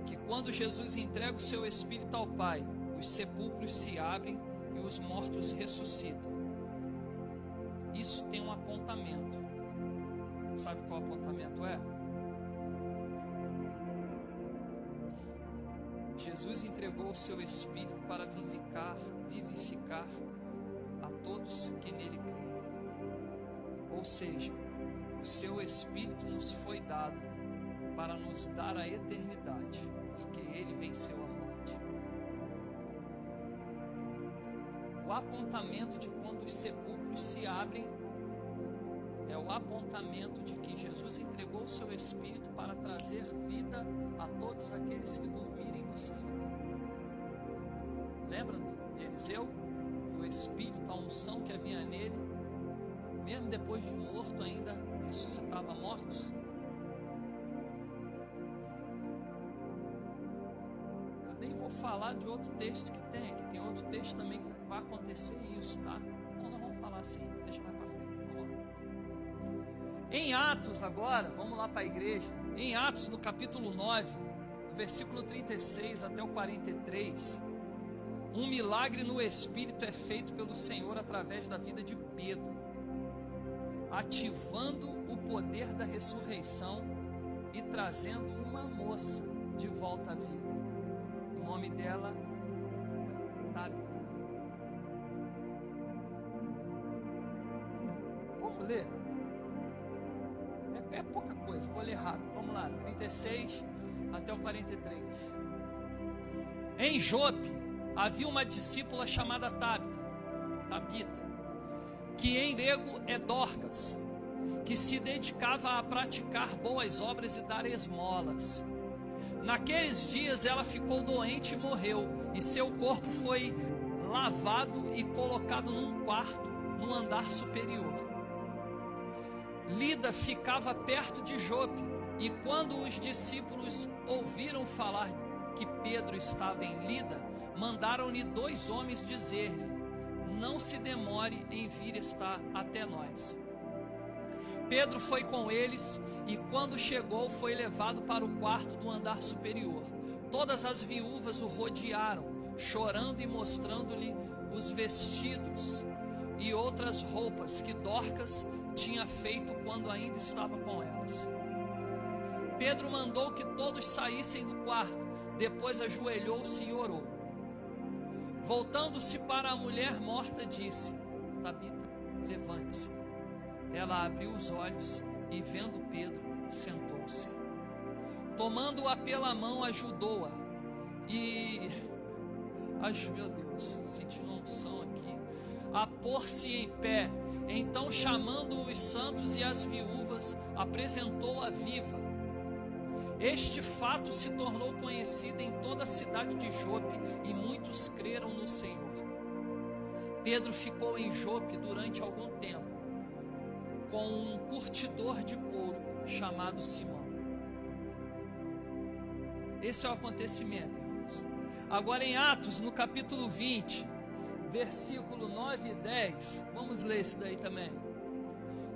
que quando Jesus entrega o seu Espírito ao Pai, os sepulcros se abrem e os mortos ressuscitam. Isso tem um apontamento. Sabe qual apontamento é? Jesus entregou o seu Espírito para vivificar a todos que nele creem. Ou seja, o seu Espírito nos foi dado para nos dar a eternidade, porque ele venceu a morte. O apontamento de quando os sepulcros se abrem é o apontamento de que Jesus entregou o seu Espírito para trazer vida a todos aqueles que dormirem no Senhor. Lembra de Eliseu? O Espírito, a unção que havia nele, mesmo depois de morto ainda, ressuscitava mortos. Eu nem vou falar de outro texto que tem outro texto também que vai acontecer isso, tá? Então nós vamos falar assim, deixa mais para frente. Vamos lá. Em Atos agora, vamos lá para a igreja. Em Atos, no capítulo 9, do versículo 36 até o 43, um milagre no Espírito é feito pelo Senhor através da vida de Pedro, ativando o poder da ressurreição e trazendo uma moça de volta à vida. O nome dela é Tabita. Vamos ler? É pouca coisa, vou ler rápido. Vamos lá, 36 até o 43. Em Jope havia uma discípula chamada Tabita, que em grego é Dorcas, que se dedicava a praticar boas obras e dar esmolas. Naqueles dias ela ficou doente e morreu, e seu corpo foi lavado e colocado num quarto no andar superior. Lida ficava perto de Jope, e quando os discípulos ouviram falar que Pedro estava em Lida, mandaram-lhe 2 homens dizer-lhe: não se demore em vir estar até nós. Pedro foi com eles, e quando chegou foi levado para o quarto do andar superior. Todas as viúvas o rodearam, chorando e mostrando-lhe os vestidos e outras roupas que Dorcas tinha feito quando ainda estava com elas. Pedro mandou que todos saíssem do quarto, depois ajoelhou-se e orou. Voltando-se para a mulher morta, disse: Tabita, levante-se. Ela abriu os olhos e, vendo Pedro, sentou-se. Tomando-a pela mão, ajudou-a e... meu Deus, senti uma unção aqui. A pôr-se em pé. Então, chamando os santos e as viúvas, apresentou-a viva. Este fato se tornou conhecido em toda a cidade de Jope, e muitos creram no Senhor. Pedro ficou em Jope durante algum tempo, com um curtidor de couro chamado Simão. Esse é o acontecimento, irmãos. Agora em Atos, no capítulo 20, versículo 9 e 10, vamos ler isso daí também.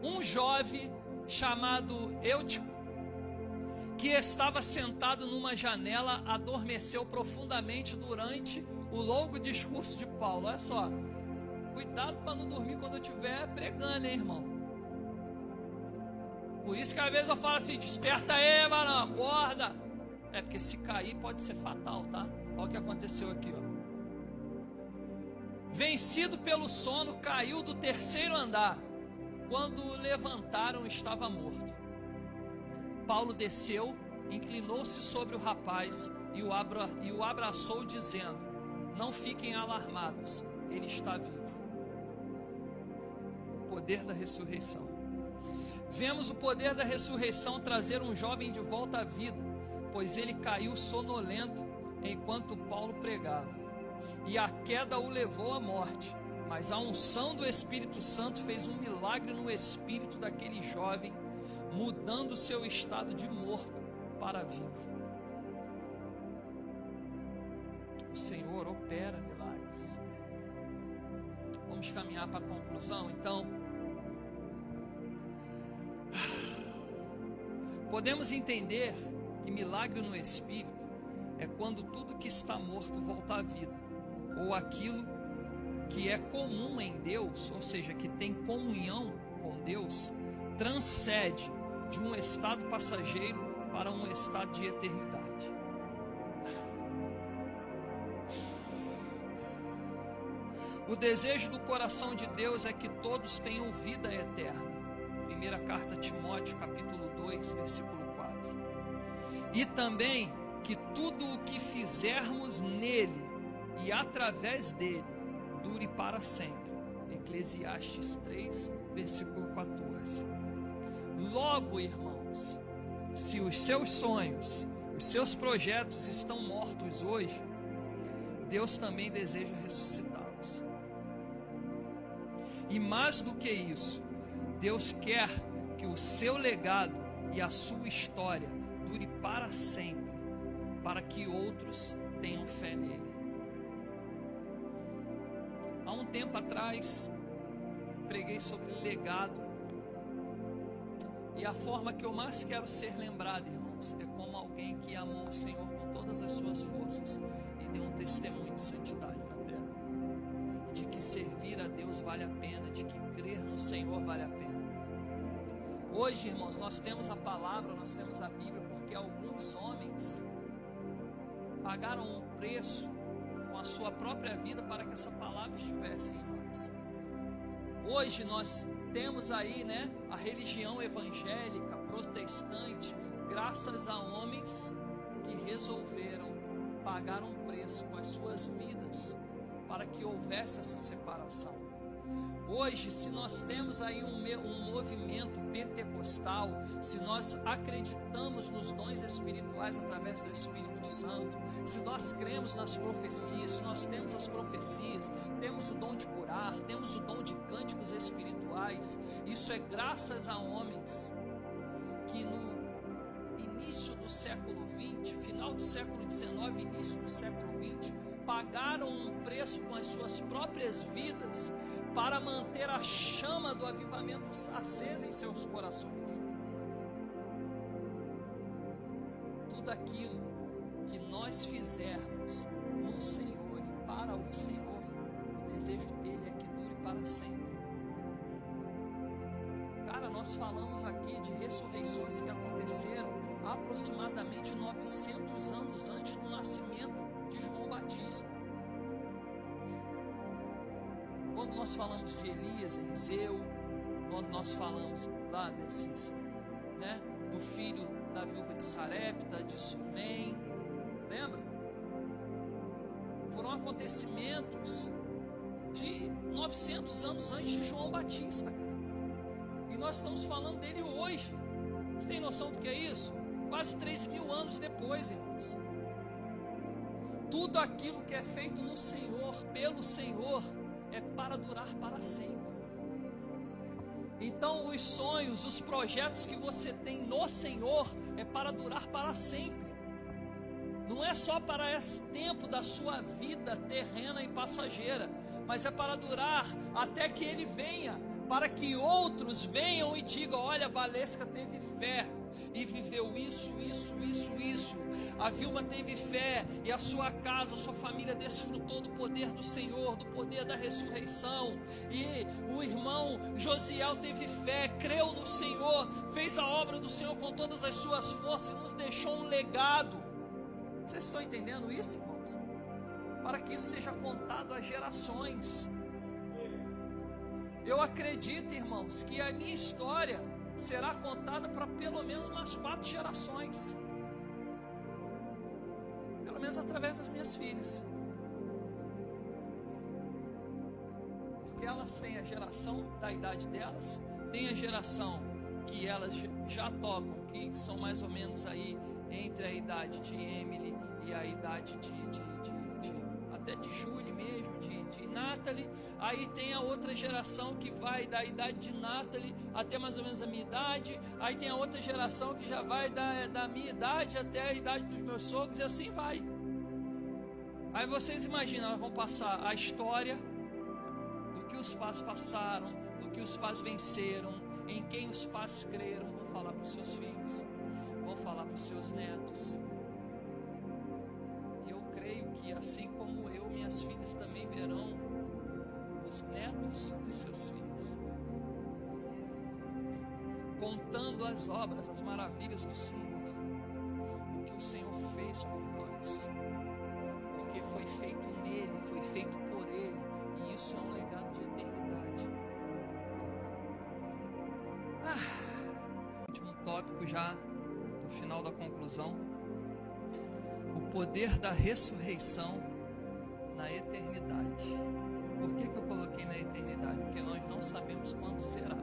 Um jovem chamado Eutico, que estava sentado numa janela, adormeceu profundamente durante o longo discurso de Paulo. Olha só, cuidado para não dormir quando eu estiver pregando, hein, irmão? Por isso que às vezes eu falo assim: desperta aí, mano, acorda. É porque se cair pode ser fatal, tá? Olha o que aconteceu aqui, ó. Vencido pelo sono, caiu do 3º andar. Quando o levantaram, estava morto. Paulo desceu, inclinou-se sobre o rapaz e o abraçou, dizendo: não fiquem alarmados, ele está vivo. O poder da ressurreição. Vemos o poder da ressurreição trazer um jovem de volta à vida, pois ele caiu sonolento enquanto Paulo pregava, e a queda o levou à morte. Mas a unção do Espírito Santo fez um milagre no espírito daquele jovem, mudando seu estado de morto para vivo. O Senhor opera milagres. Vamos caminhar para a conclusão, então. Podemos entender que milagre no Espírito é quando tudo que está morto volta à vida, ou aquilo que é comum em Deus, ou seja, que tem comunhão com Deus, transcende de um estado passageiro para um estado de eternidade. O desejo do coração de Deus é que todos tenham vida eterna. Primeira carta a Timóteo, capítulo 2, versículo 4. E também que tudo o que fizermos nele e através dele dure para sempre. Eclesiastes 3, versículo 14. Logo, irmãos, se os seus sonhos, os seus projetos estão mortos hoje, Deus também deseja ressuscitá-los. E mais do que isso, Deus quer que o seu legado e a sua história dure para sempre, para que outros tenham fé nele. Há um tempo atrás, preguei sobre legado. E a forma que eu mais quero ser lembrado, irmãos, é como alguém que amou o Senhor com todas as suas forças e deu um testemunho de santidade na terra. De que servir a Deus vale a pena, de que crer no Senhor vale a pena. Hoje, irmãos, nós temos a palavra, nós temos a Bíblia, porque alguns homens pagaram um preço com a sua própria vida para que essa palavra estivesse em nós. Hoje nós temos aí, a religião evangélica, protestante, graças a homens que resolveram pagar um preço com as suas vidas para que houvesse essa separação. Hoje, se nós temos aí um movimento pentecostal, se nós acreditamos nos dons espirituais através do Espírito Santo, se nós cremos nas profecias, se nós temos as profecias, temos o dom de curar, temos o dom de cânticos espirituais, isso é graças a homens que no início do século XX, final do século XIX, início do século XX, pagaram um preço com as suas próprias vidas para manter a chama do avivamento acesa em seus corações. Tudo aquilo que nós fizermos no Senhor e para o Senhor, o desejo dele é que dure para sempre. Cara, nós falamos aqui de ressurreições que aconteceram aproximadamente 900 anos antes do nascimento de João Batista. Quando nós falamos de Elias, Eliseu, quando nós falamos lá desses, do filho da viúva de Sarepta, de Sunem, lembra? Foram acontecimentos de 900 anos antes de João Batista, cara. E nós estamos falando dele hoje. Você tem noção do que é isso? Quase 3.000 anos depois, irmãos. Tudo aquilo que é feito no Senhor, pelo Senhor, é para durar para sempre. Então os sonhos, os projetos que você tem no Senhor é para durar para sempre. Não é só para esse tempo da sua vida terrena e passageira, mas é para durar até que Ele venha, para que outros venham e digam: olha, Valesca teve fé e viveu isso. A Vilma teve fé e a sua casa, a sua família desfrutou do poder do Senhor, do poder da ressurreição. E o irmão Josiel teve fé, creu no Senhor, fez a obra do Senhor com todas as suas forças e nos deixou um legado. Vocês estão entendendo isso, irmãos? Para que isso seja contado às gerações. Eu acredito, irmãos, que a minha história será contada para pelo menos umas 4 gerações. Pelo menos através das minhas filhas. Porque elas têm a geração da idade delas, tem a geração que elas já tocam, que são mais ou menos aí entre a idade de Emily e a idade até de Julie mesmo, de Natalie. Aí tem a outra geração que vai da idade de Natalie até mais ou menos a minha idade. Aí tem a outra geração que já vai da minha idade até a idade dos meus sogros, e assim vai. Aí vocês imaginam, elas vão passar a história do que os pais passaram, do que os pais venceram, em quem os pais creram. Vou falar para os seus filhos. vão falar para os seus netos. E eu creio que assim como eu, minhas filhas também verão os netos dos seus filhos, contando as obras, as maravilhas do Senhor, o que o Senhor fez por nós, porque foi feito nele, foi feito por ele, e isso é um legado de eternidade. Último tópico já, no final da conclusão: o poder da ressurreição na eternidade. Por que eu coloquei na eternidade? Porque nós não sabemos quando será,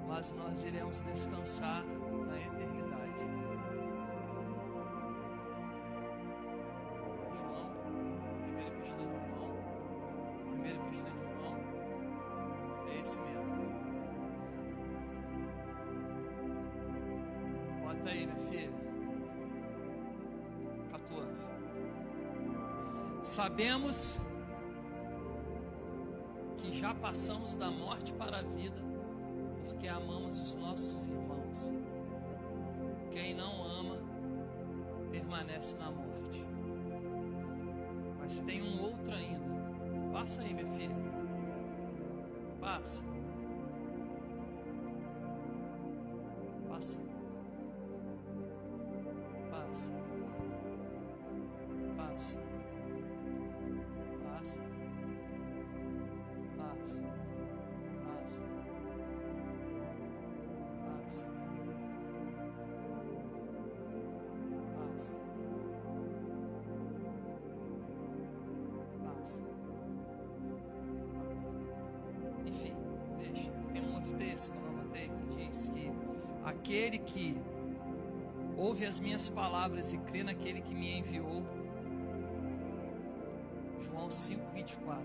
mas nós iremos descansar na eternidade. João, primeira epístola de João, é esse mesmo. Bota aí, minha filha. 14. Sabemos que já passamos da morte para a vida, porque amamos os nossos irmãos. Quem não ama permanece na morte. Mas tem um outro ainda. Passa aí, minha filha. Passa. Passa. Passa. Passa. Passa. Passa. Passa. Passa. Passa. Passa. Enfim, deixa. Tem um outro texto que eu não botei que diz que aquele que ouve as minhas palavras e crê naquele que me enviou, João 5,24,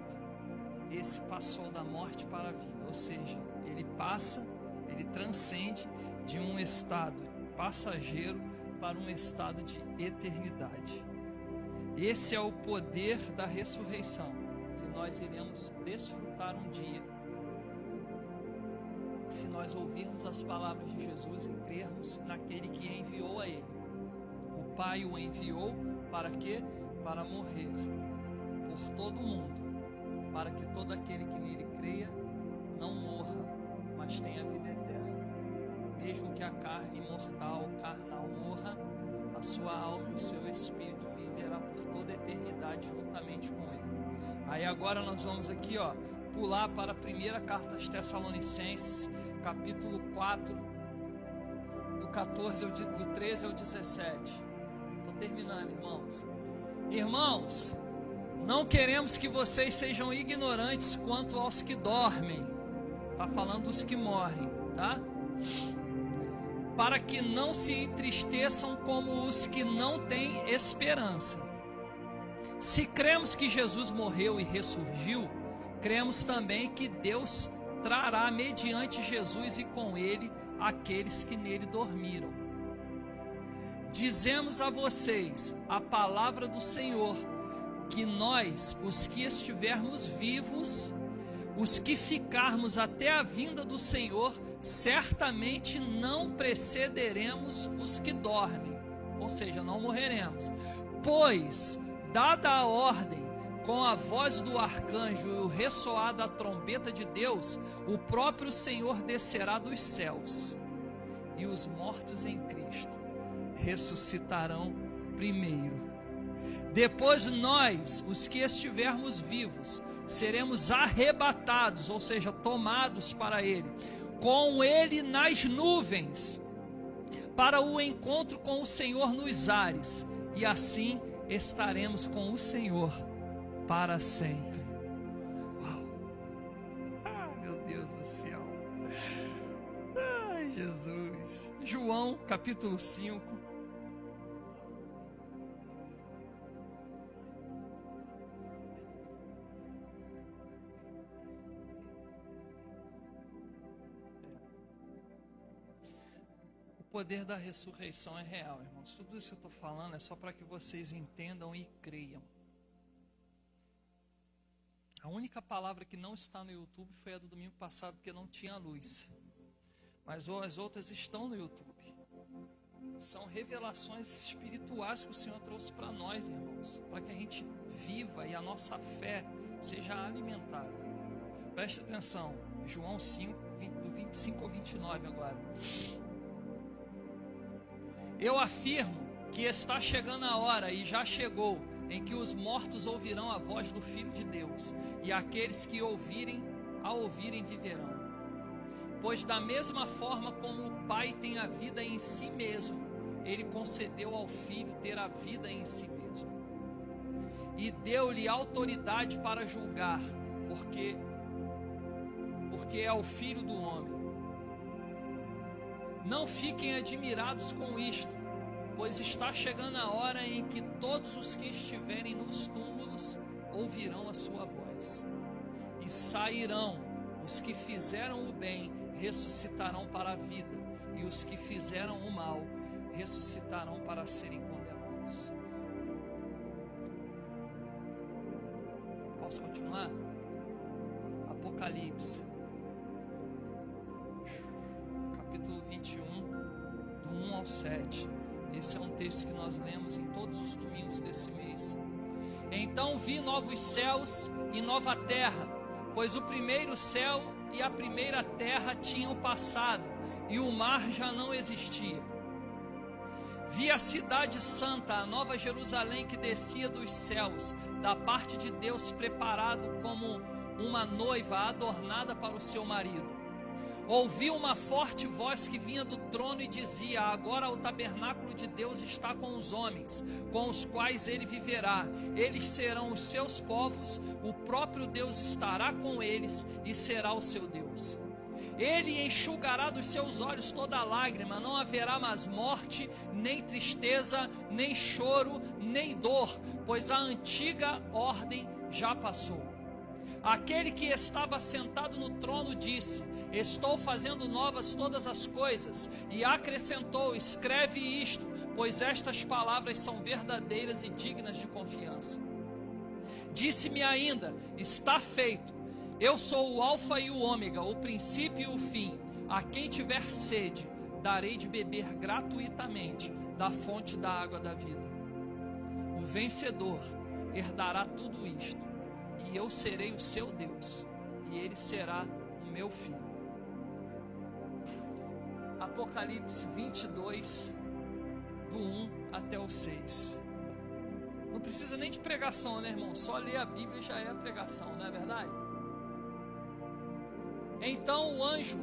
esse passou da morte para a vida, ou seja, ele passa, ele transcende de um estado passageiro para um estado de eternidade. Esse é o poder da ressurreição, que nós iremos desfrutar um dia, se nós ouvirmos as palavras de Jesus e crermos naquele que enviou a ele. O Pai o enviou para quê? Para morrer por todo mundo, para que todo aquele que nele creia não morra, mas tenha vida eterna. Mesmo que a carne mortal, carnal morra, a sua alma e o seu espírito viverá por toda a eternidade juntamente com ele. Aí agora nós vamos aqui, pular para a primeira carta aos Tessalonicenses, capítulo 4, do 13 ao 17. Estou terminando, irmãos. Irmãos, não queremos que vocês sejam ignorantes quanto aos que dormem. Está falando dos que morrem, tá? Para que não se entristeçam como os que não têm esperança. Se cremos que Jesus morreu e ressurgiu, cremos também que Deus trará mediante Jesus e com ele aqueles que nele dormiram. Dizemos a vocês a palavra do Senhor, que nós, os que estivermos vivos, os que ficarmos até a vinda do Senhor, certamente não precederemos os que dormem, ou seja, não morreremos. Pois, dada a ordem, com a voz do arcanjo e o ressoar da trombeta de Deus, o próprio Senhor descerá dos céus, e os mortos em Cristo ressuscitarão primeiro. Depois nós, os que estivermos vivos, seremos arrebatados, ou seja, tomados para Ele, com Ele nas nuvens, para o encontro com o Senhor nos ares, e assim estaremos com o Senhor para sempre. Uau! Meu Deus do céu! Ai, Jesus! João, capítulo 5. O poder da ressurreição é real, irmãos. Tudo isso que eu estou falando é só para que vocês entendam e creiam. A única palavra que não está no YouTube foi a do domingo passado, porque não tinha luz. mas as outras estão no YouTube. São revelações espirituais que o Senhor trouxe para nós, irmãos, para que a gente viva e a nossa fé seja alimentada. Preste atenção, João 5, do 25 ao 29 agora. Eu afirmo que está chegando a hora, e já chegou, em que os mortos ouvirão a voz do Filho de Deus, e aqueles que ouvirem viverão. Pois da mesma forma como o Pai tem a vida em si mesmo, Ele concedeu ao Filho ter a vida em si mesmo. E deu-lhe autoridade para julgar, porque é o Filho do homem. Não fiquem admirados com isto, pois está chegando a hora em que todos os que estiverem nos túmulos ouvirão a sua voz. E sairão os que fizeram o bem, ressuscitarão para a vida, e os que fizeram o mal ressuscitarão para serem condenados. Posso continuar? Apocalipse, capítulo 21, do 1 ao 7. Esse é um texto que nós lemos em todos os domingos desse mês. Então vi novos céus e nova terra, pois o primeiro céu e a primeira terra tinham passado, e o mar já não existia. Vi a cidade santa, a nova Jerusalém, que descia dos céus, da parte de Deus, preparado como uma noiva adornada para o seu marido. Ouvi uma forte voz que vinha do trono e dizia: agora o tabernáculo de Deus está com os homens, com os quais ele viverá. Eles serão os seus povos, o próprio Deus estará com eles e será o seu Deus. Ele enxugará dos seus olhos toda lágrima, não haverá mais morte, nem tristeza, nem choro, nem dor, pois a antiga ordem já passou. Aquele que estava sentado no trono disse: estou fazendo novas todas as coisas, e acrescentou: escreve isto, pois estas palavras são verdadeiras e dignas de confiança. Disse-me ainda: está feito. Eu sou o Alfa e o Ômega, o princípio e o fim. A quem tiver sede, darei de beber gratuitamente da fonte da água da vida. O vencedor herdará tudo isto, e eu serei o seu Deus, e ele será o meu filho. Apocalipse 22, do 1 até o 6. Não precisa nem de pregação, né, irmão? Só ler a Bíblia já é a pregação, não é verdade? Então o anjo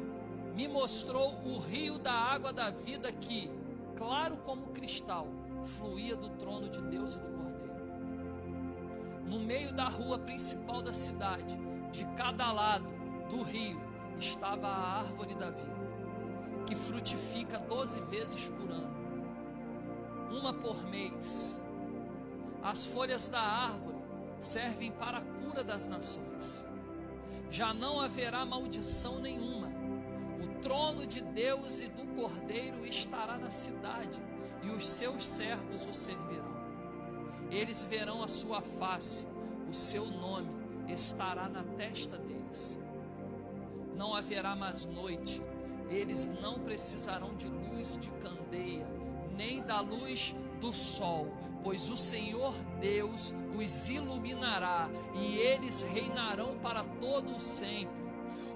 me mostrou o rio da água da vida que, claro como cristal, fluía do trono de Deus e do Cordeiro. No meio da rua principal da cidade, de cada lado do rio, estava a árvore da vida, que frutifica 12 vezes por ano, uma por mês. As folhas da árvore servem para a cura das nações. Já não haverá maldição nenhuma. O trono de Deus e do Cordeiro estará na cidade, e os seus servos o servirão. Eles verão a sua face, o seu nome estará na testa deles. Não haverá mais noite. Eles não precisarão de luz de candeia, nem da luz do sol, pois o Senhor Deus os iluminará, e eles reinarão para todo o sempre.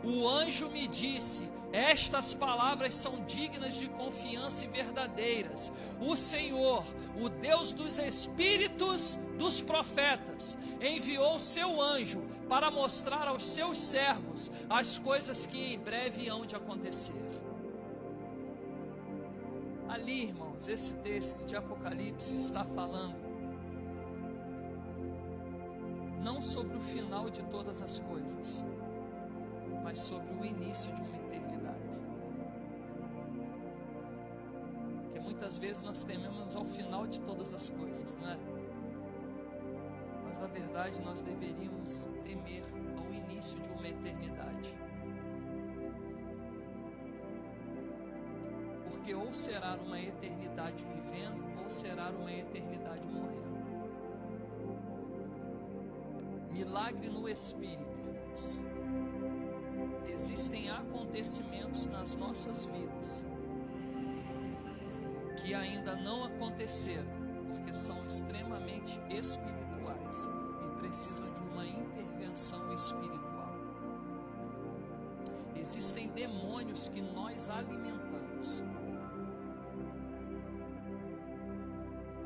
O anjo me disse: estas palavras são dignas de confiança e verdadeiras. O Senhor, o Deus dos espíritos dos profetas, enviou seu anjo para mostrar aos seus servos as coisas que em breve hão de acontecer. Ali, irmãos, esse texto de Apocalipse está falando não sobre o final de todas as coisas, mas sobre o início de uma eternidade. Porque muitas vezes nós tememos ao final de todas as coisas, não é? Mas na verdade nós deveríamos temer ao início de uma eternidade. Porque ou será uma eternidade vivendo, ou será uma eternidade morrendo. Milagre no Espírito, irmãos. existem acontecimentos nas nossas vidas que ainda não aconteceram, porque são extremamente espirituais e precisam de uma intervenção espiritual. Existem demônios que nós alimentamos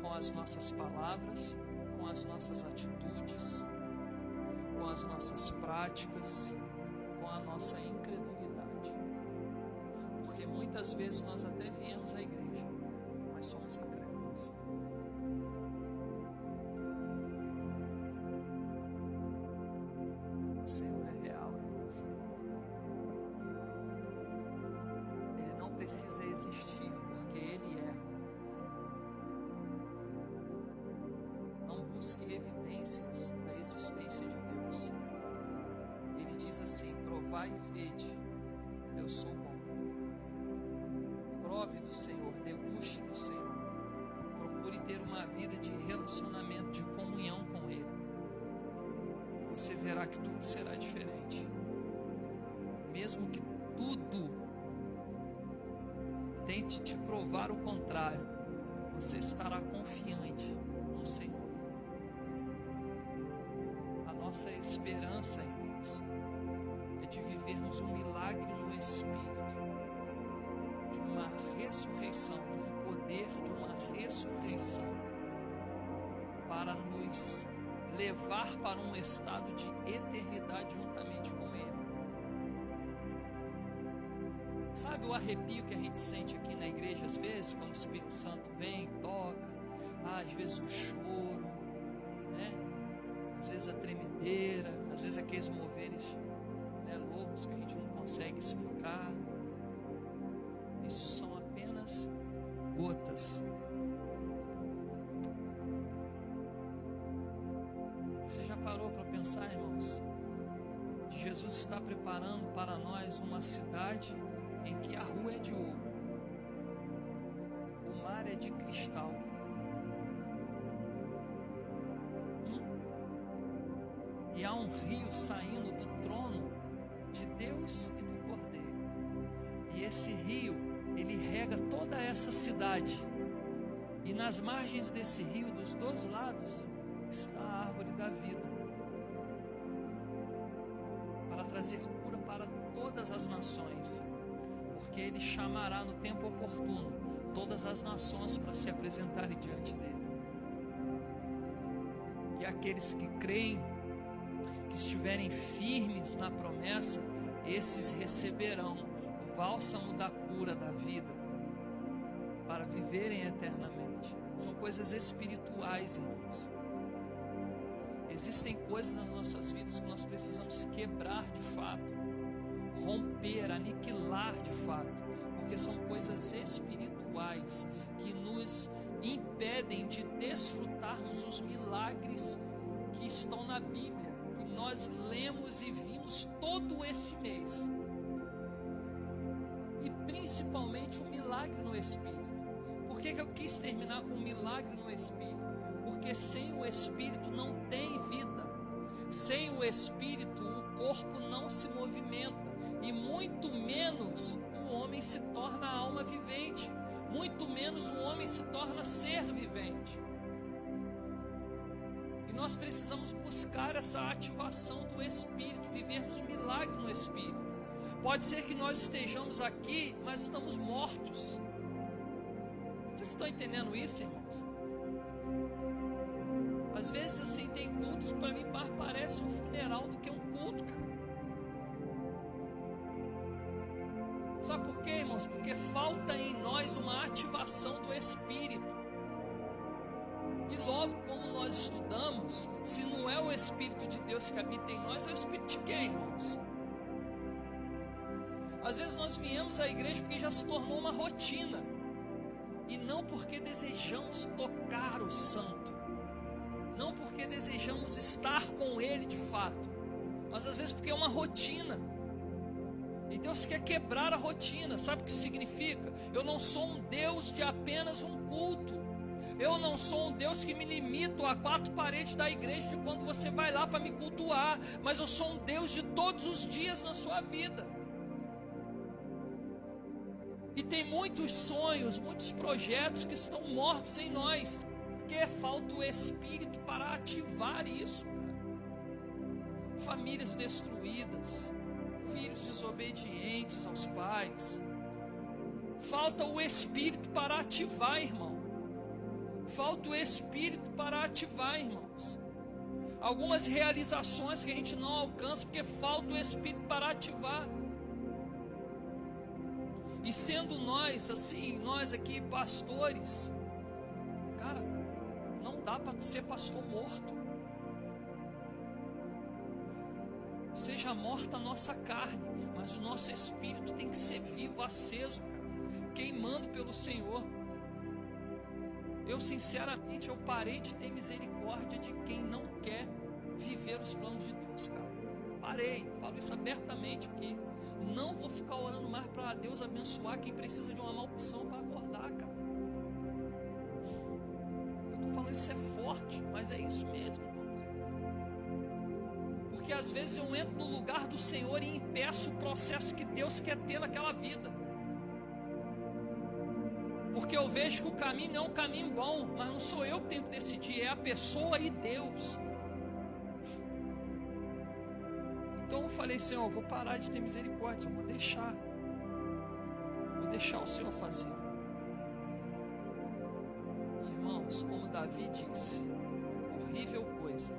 com as nossas palavras, com as nossas atitudes, com as nossas práticas, com a nossa incredulidade. Porque muitas vezes nós até viemos à igreja, mas somos incrédulos. O Senhor é real, irmãos. Ele não precisa existir, porque Ele é. Não busque evidências da existência de Deus. Ele diz assim: provai e vede, eu sou bom. Prove do Senhor, deguste do Senhor. Procure ter uma vida de relacionamento, de comunhão com Ele. Você verá que tudo será diferente. Mesmo que tudo tente te provar o contrário, você estará confiante no Senhor. A nossa esperança, irmãos, é de vivermos um milagre no Espírito, de uma ressurreição, de um poder, de uma ressurreição, para nos levar para um estado de eternidade juntamente com Ele. Sabe o arrepio que a gente sente aqui na igreja às vezes, quando o Espírito Santo vem, toca, às vezes o choro, né? Às vezes a tremedeira, às vezes aqueles moveres, né, loucos que a gente não consegue explicar. Isso são apenas gotas. Você já parou para pensar, irmãos, que Jesus está preparando para nós uma cidade em que a rua é de ouro, o mar é de cristal, e há um rio saindo do trono de Deus e do Cordeiro, e esse rio, ele rega toda essa cidade, e nas margens desse rio, dos dois lados, está a árvore da vida, para trazer cura para todas as nações, porque Ele chamará no tempo oportuno todas as nações para se apresentarem diante dEle. E aqueles que creem, que estiverem firmes na promessa, esses receberão o bálsamo da cura da vida, para viverem eternamente. São coisas espirituais, irmãos. Existem coisas nas nossas vidas que nós precisamos quebrar de fato, romper, aniquilar de fato, porque são coisas espirituais que nos impedem de desfrutarmos os milagres que estão na Bíblia, que nós lemos e vimos todo esse mês, e principalmente o milagre no Espírito. Por que eu quis terminar com o milagre no Espírito? Porque sem o Espírito não tem vida, sem o Espírito o corpo não se movimenta, e muito menos o homem se torna alma vivente, muito menos o homem se torna ser vivente. E nós precisamos buscar essa ativação do Espírito, vivermos um milagre no Espírito. Pode ser que nós estejamos aqui, mas estamos mortos. Vocês estão entendendo isso, irmãos? Às vezes assim, tem cultos que para mim parece um funeral do que um culto, cara. Sabe por quê, irmãos? Porque falta em nós uma ativação do Espírito. E logo, como nós estudamos, se não é o Espírito de Deus que habita em nós, é o Espírito de quem, irmãos? Às vezes nós viemos à igreja porque já se tornou uma rotina, e não porque desejamos tocar o Santo, não porque desejamos estar com Ele de fato, mas às vezes porque é uma rotina. E Deus quer quebrar a rotina. Sabe o que significa? Eu não sou um Deus de apenas um culto. Eu não sou um Deus que me limito a 4 paredes da igreja de quando você vai lá para me cultuar, mas eu sou um Deus de todos os dias na sua vida. E tem muitos sonhos, muitos projetos que estão mortos em nós, porque falta o Espírito para ativar isso. Famílias destruídas, filhos desobedientes aos pais. Falta o Espírito para ativar, irmão. Falta o Espírito para ativar, irmãos. Algumas realizações que a gente não alcança porque falta o Espírito para ativar. E sendo nós, assim, nós aqui pastores, cara, não dá para ser pastor morto. Seja morta a nossa carne, mas o nosso espírito tem que ser vivo, aceso, cara, queimando pelo Senhor. Eu sinceramente, eu parei de ter misericórdia de quem não quer viver os planos de Deus, cara. Parei, falo isso abertamente aqui. Não vou ficar orando mais para Deus abençoar quem precisa de uma maldição para acordar, cara. Eu estou falando isso é forte, mas é isso mesmo, irmãos. Porque às vezes eu entro no lugar do Senhor e impeço o processo que Deus quer ter naquela vida. Porque eu vejo que o caminho é um caminho bom, mas não sou eu que tenho que decidir, é a pessoa e Deus. Então eu falei, Senhor, eu vou parar de ter misericórdia, eu vou deixar o Senhor fazer. Irmãos, como Davi disse, horrível coisa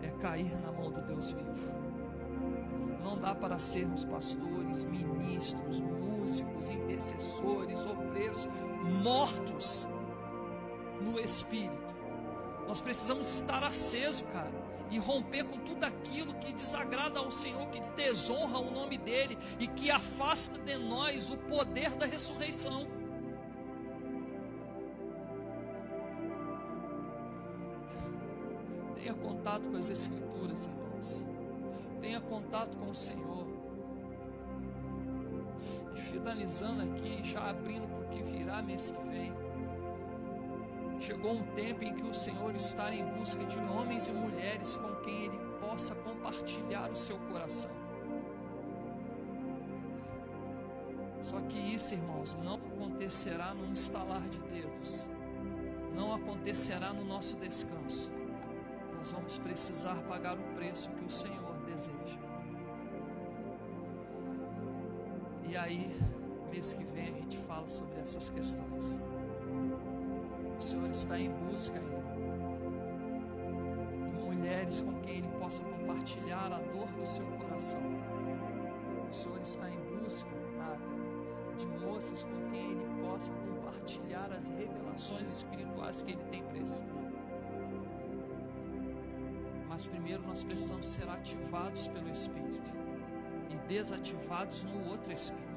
é cair na mão do Deus vivo. Não dá para sermos pastores, ministros, músicos, intercessores, obreiros mortos no Espírito. Nós precisamos estar acesos, cara, e romper com tudo aquilo que desagrada ao Senhor, que desonra o nome dEle e que afasta de nós o poder da ressurreição. Tenha contato com as Escrituras, irmãos. Tenha contato com o Senhor. E finalizando aqui, já abrindo para o que virá mês que vem. Chegou um tempo em que o Senhor está em busca de homens e mulheres com quem Ele possa compartilhar o seu coração. Só que isso, irmãos, não acontecerá num estalar de dedos. Não acontecerá no nosso descanso. Nós vamos precisar pagar o preço que o Senhor deseja. E aí, mês que vem a gente fala sobre essas questões. O Senhor está em busca de mulheres com quem Ele possa compartilhar a dor do seu coração. O Senhor está em busca, de moças com quem Ele possa compartilhar as revelações espirituais que Ele tem para esse tempo. Mas primeiro nós precisamos ser ativados pelo Espírito e desativados no outro Espírito.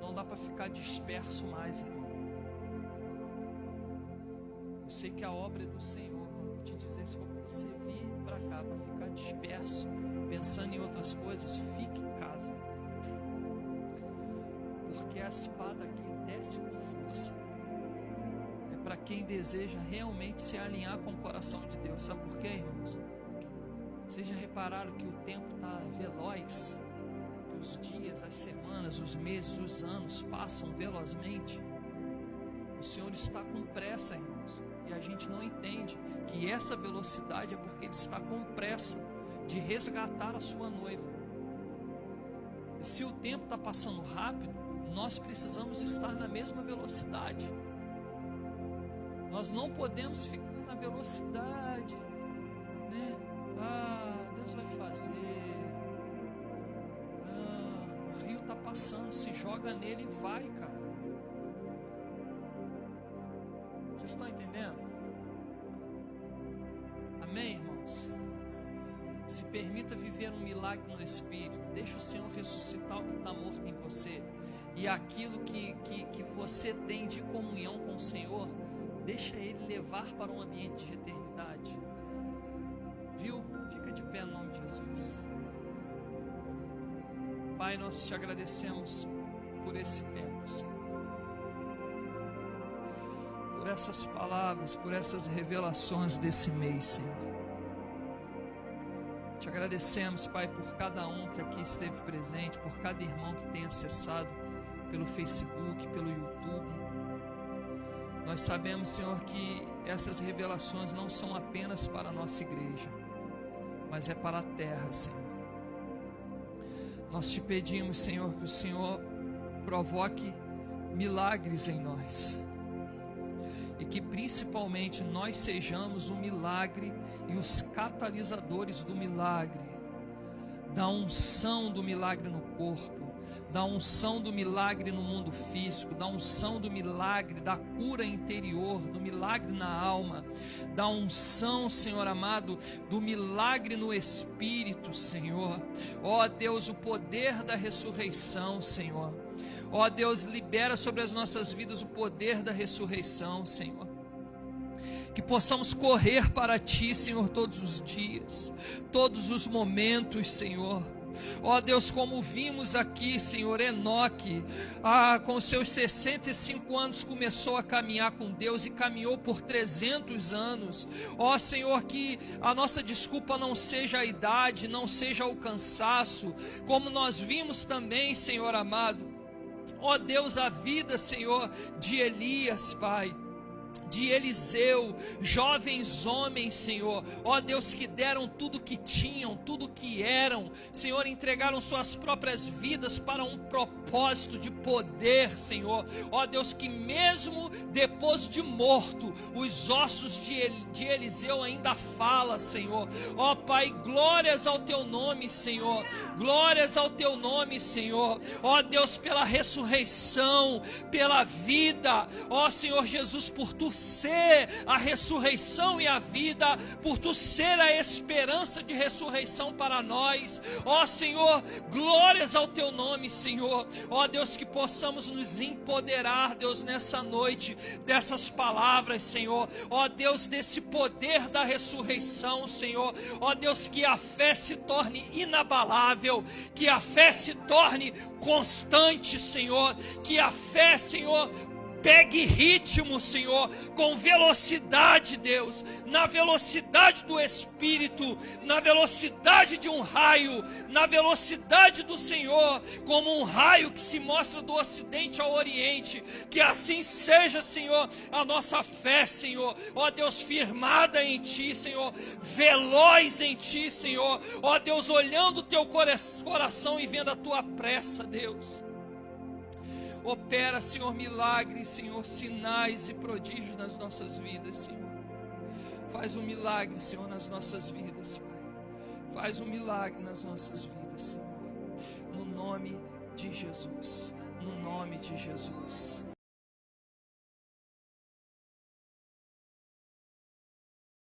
Não dá para ficar disperso mais, irmão. Eu sei que a obra é do Senhor. Eu vou te dizer, se for para você vir para cá para ficar disperso, pensando em outras coisas, fique em casa. Porque a espada aqui desce com força. É para quem deseja realmente se alinhar com o coração de Deus. Sabe por quê, irmãos? Vocês já repararam que o tempo está veloz? Os dias, as semanas, os meses, os anos passam velozmente. O Senhor está com pressa, irmãos, e a gente não entende que essa velocidade é porque Ele está com pressa de resgatar a sua noiva. E se o tempo está passando rápido, nós precisamos estar na mesma velocidade. Nós não podemos ficar na velocidade, né? Deus vai fazer. O rio está passando, se joga nele e vai, cara. Vocês estão entendendo? Amém, irmãos? Se permita viver um milagre no Espírito. Deixa o Senhor ressuscitar o que está morto em você. E aquilo que você tem de comunhão com o Senhor, deixa Ele levar para um ambiente de eternidade. Viu? Fica de pé no nome de Jesus. Pai, nós te agradecemos por esse tempo, Senhor. Por essas palavras, por essas revelações desse mês, Senhor. Te agradecemos, Pai, por cada um que aqui esteve presente, por cada irmão que tem acessado pelo Facebook, pelo YouTube. Nós sabemos, Senhor, que essas revelações não são apenas para a nossa igreja, mas é para a terra, Senhor. Nós te pedimos, Senhor, que o Senhor provoque milagres em nós, e que principalmente nós sejamos o milagre e os catalisadores do milagre, da unção do milagre no corpo, da unção do milagre no mundo físico, da unção do milagre, da cura interior, do milagre na alma, da unção, Senhor amado, do milagre no espírito, Senhor. Ó Deus, o poder da ressurreição, Senhor. Ó Deus, libera sobre as nossas vidas o poder da ressurreição, Senhor. Que possamos correr para Ti, Senhor, todos os dias, todos os momentos, Senhor. Ó Deus, como vimos aqui, Senhor, Enoque, com seus 65 anos começou a caminhar com Deus e caminhou por 300 anos. Ó Senhor, que a nossa desculpa não seja a idade, não seja o cansaço, como nós vimos também, Senhor amado. Ó Deus, a vida, Senhor, de Elias, Pai, de Eliseu, jovens homens, Senhor, ó Deus, que deram tudo que tinham, tudo que eram, Senhor, entregaram suas próprias vidas para um propósito de poder, Senhor. Ó Deus, que mesmo depois de morto, os ossos de Eliseu ainda falam, Senhor. Ó Pai, glórias ao Teu nome, Senhor, glórias ao Teu nome, Senhor. Ó Deus, pela ressurreição, pela vida, ó Senhor Jesus, por Tu ser a ressurreição e a vida, por Tu ser a esperança de ressurreição para nós. Ó Senhor, glórias ao Teu nome, Senhor. Ó Deus, que possamos nos empoderar, Deus, nessa noite, dessas palavras, Senhor. Ó Deus, desse poder da ressurreição, Senhor. Ó Deus, que a fé se torne inabalável, que a fé se torne constante, Senhor. Que a fé, Senhor, pegue ritmo, Senhor, com velocidade, Deus, na velocidade do Espírito, na velocidade de um raio, na velocidade do Senhor, como um raio que se mostra do Ocidente ao Oriente. Que assim seja, Senhor, a nossa fé, Senhor. Ó Deus, firmada em Ti, Senhor, veloz em Ti, Senhor. Ó Deus, olhando o Teu coração e vendo a Tua pressa, Deus. Opera, Senhor, milagres, Senhor, sinais e prodígios nas nossas vidas, Senhor. Faz um milagre, Senhor, nas nossas vidas, Pai. Faz um milagre nas nossas vidas, Senhor. No nome de Jesus. No nome de Jesus.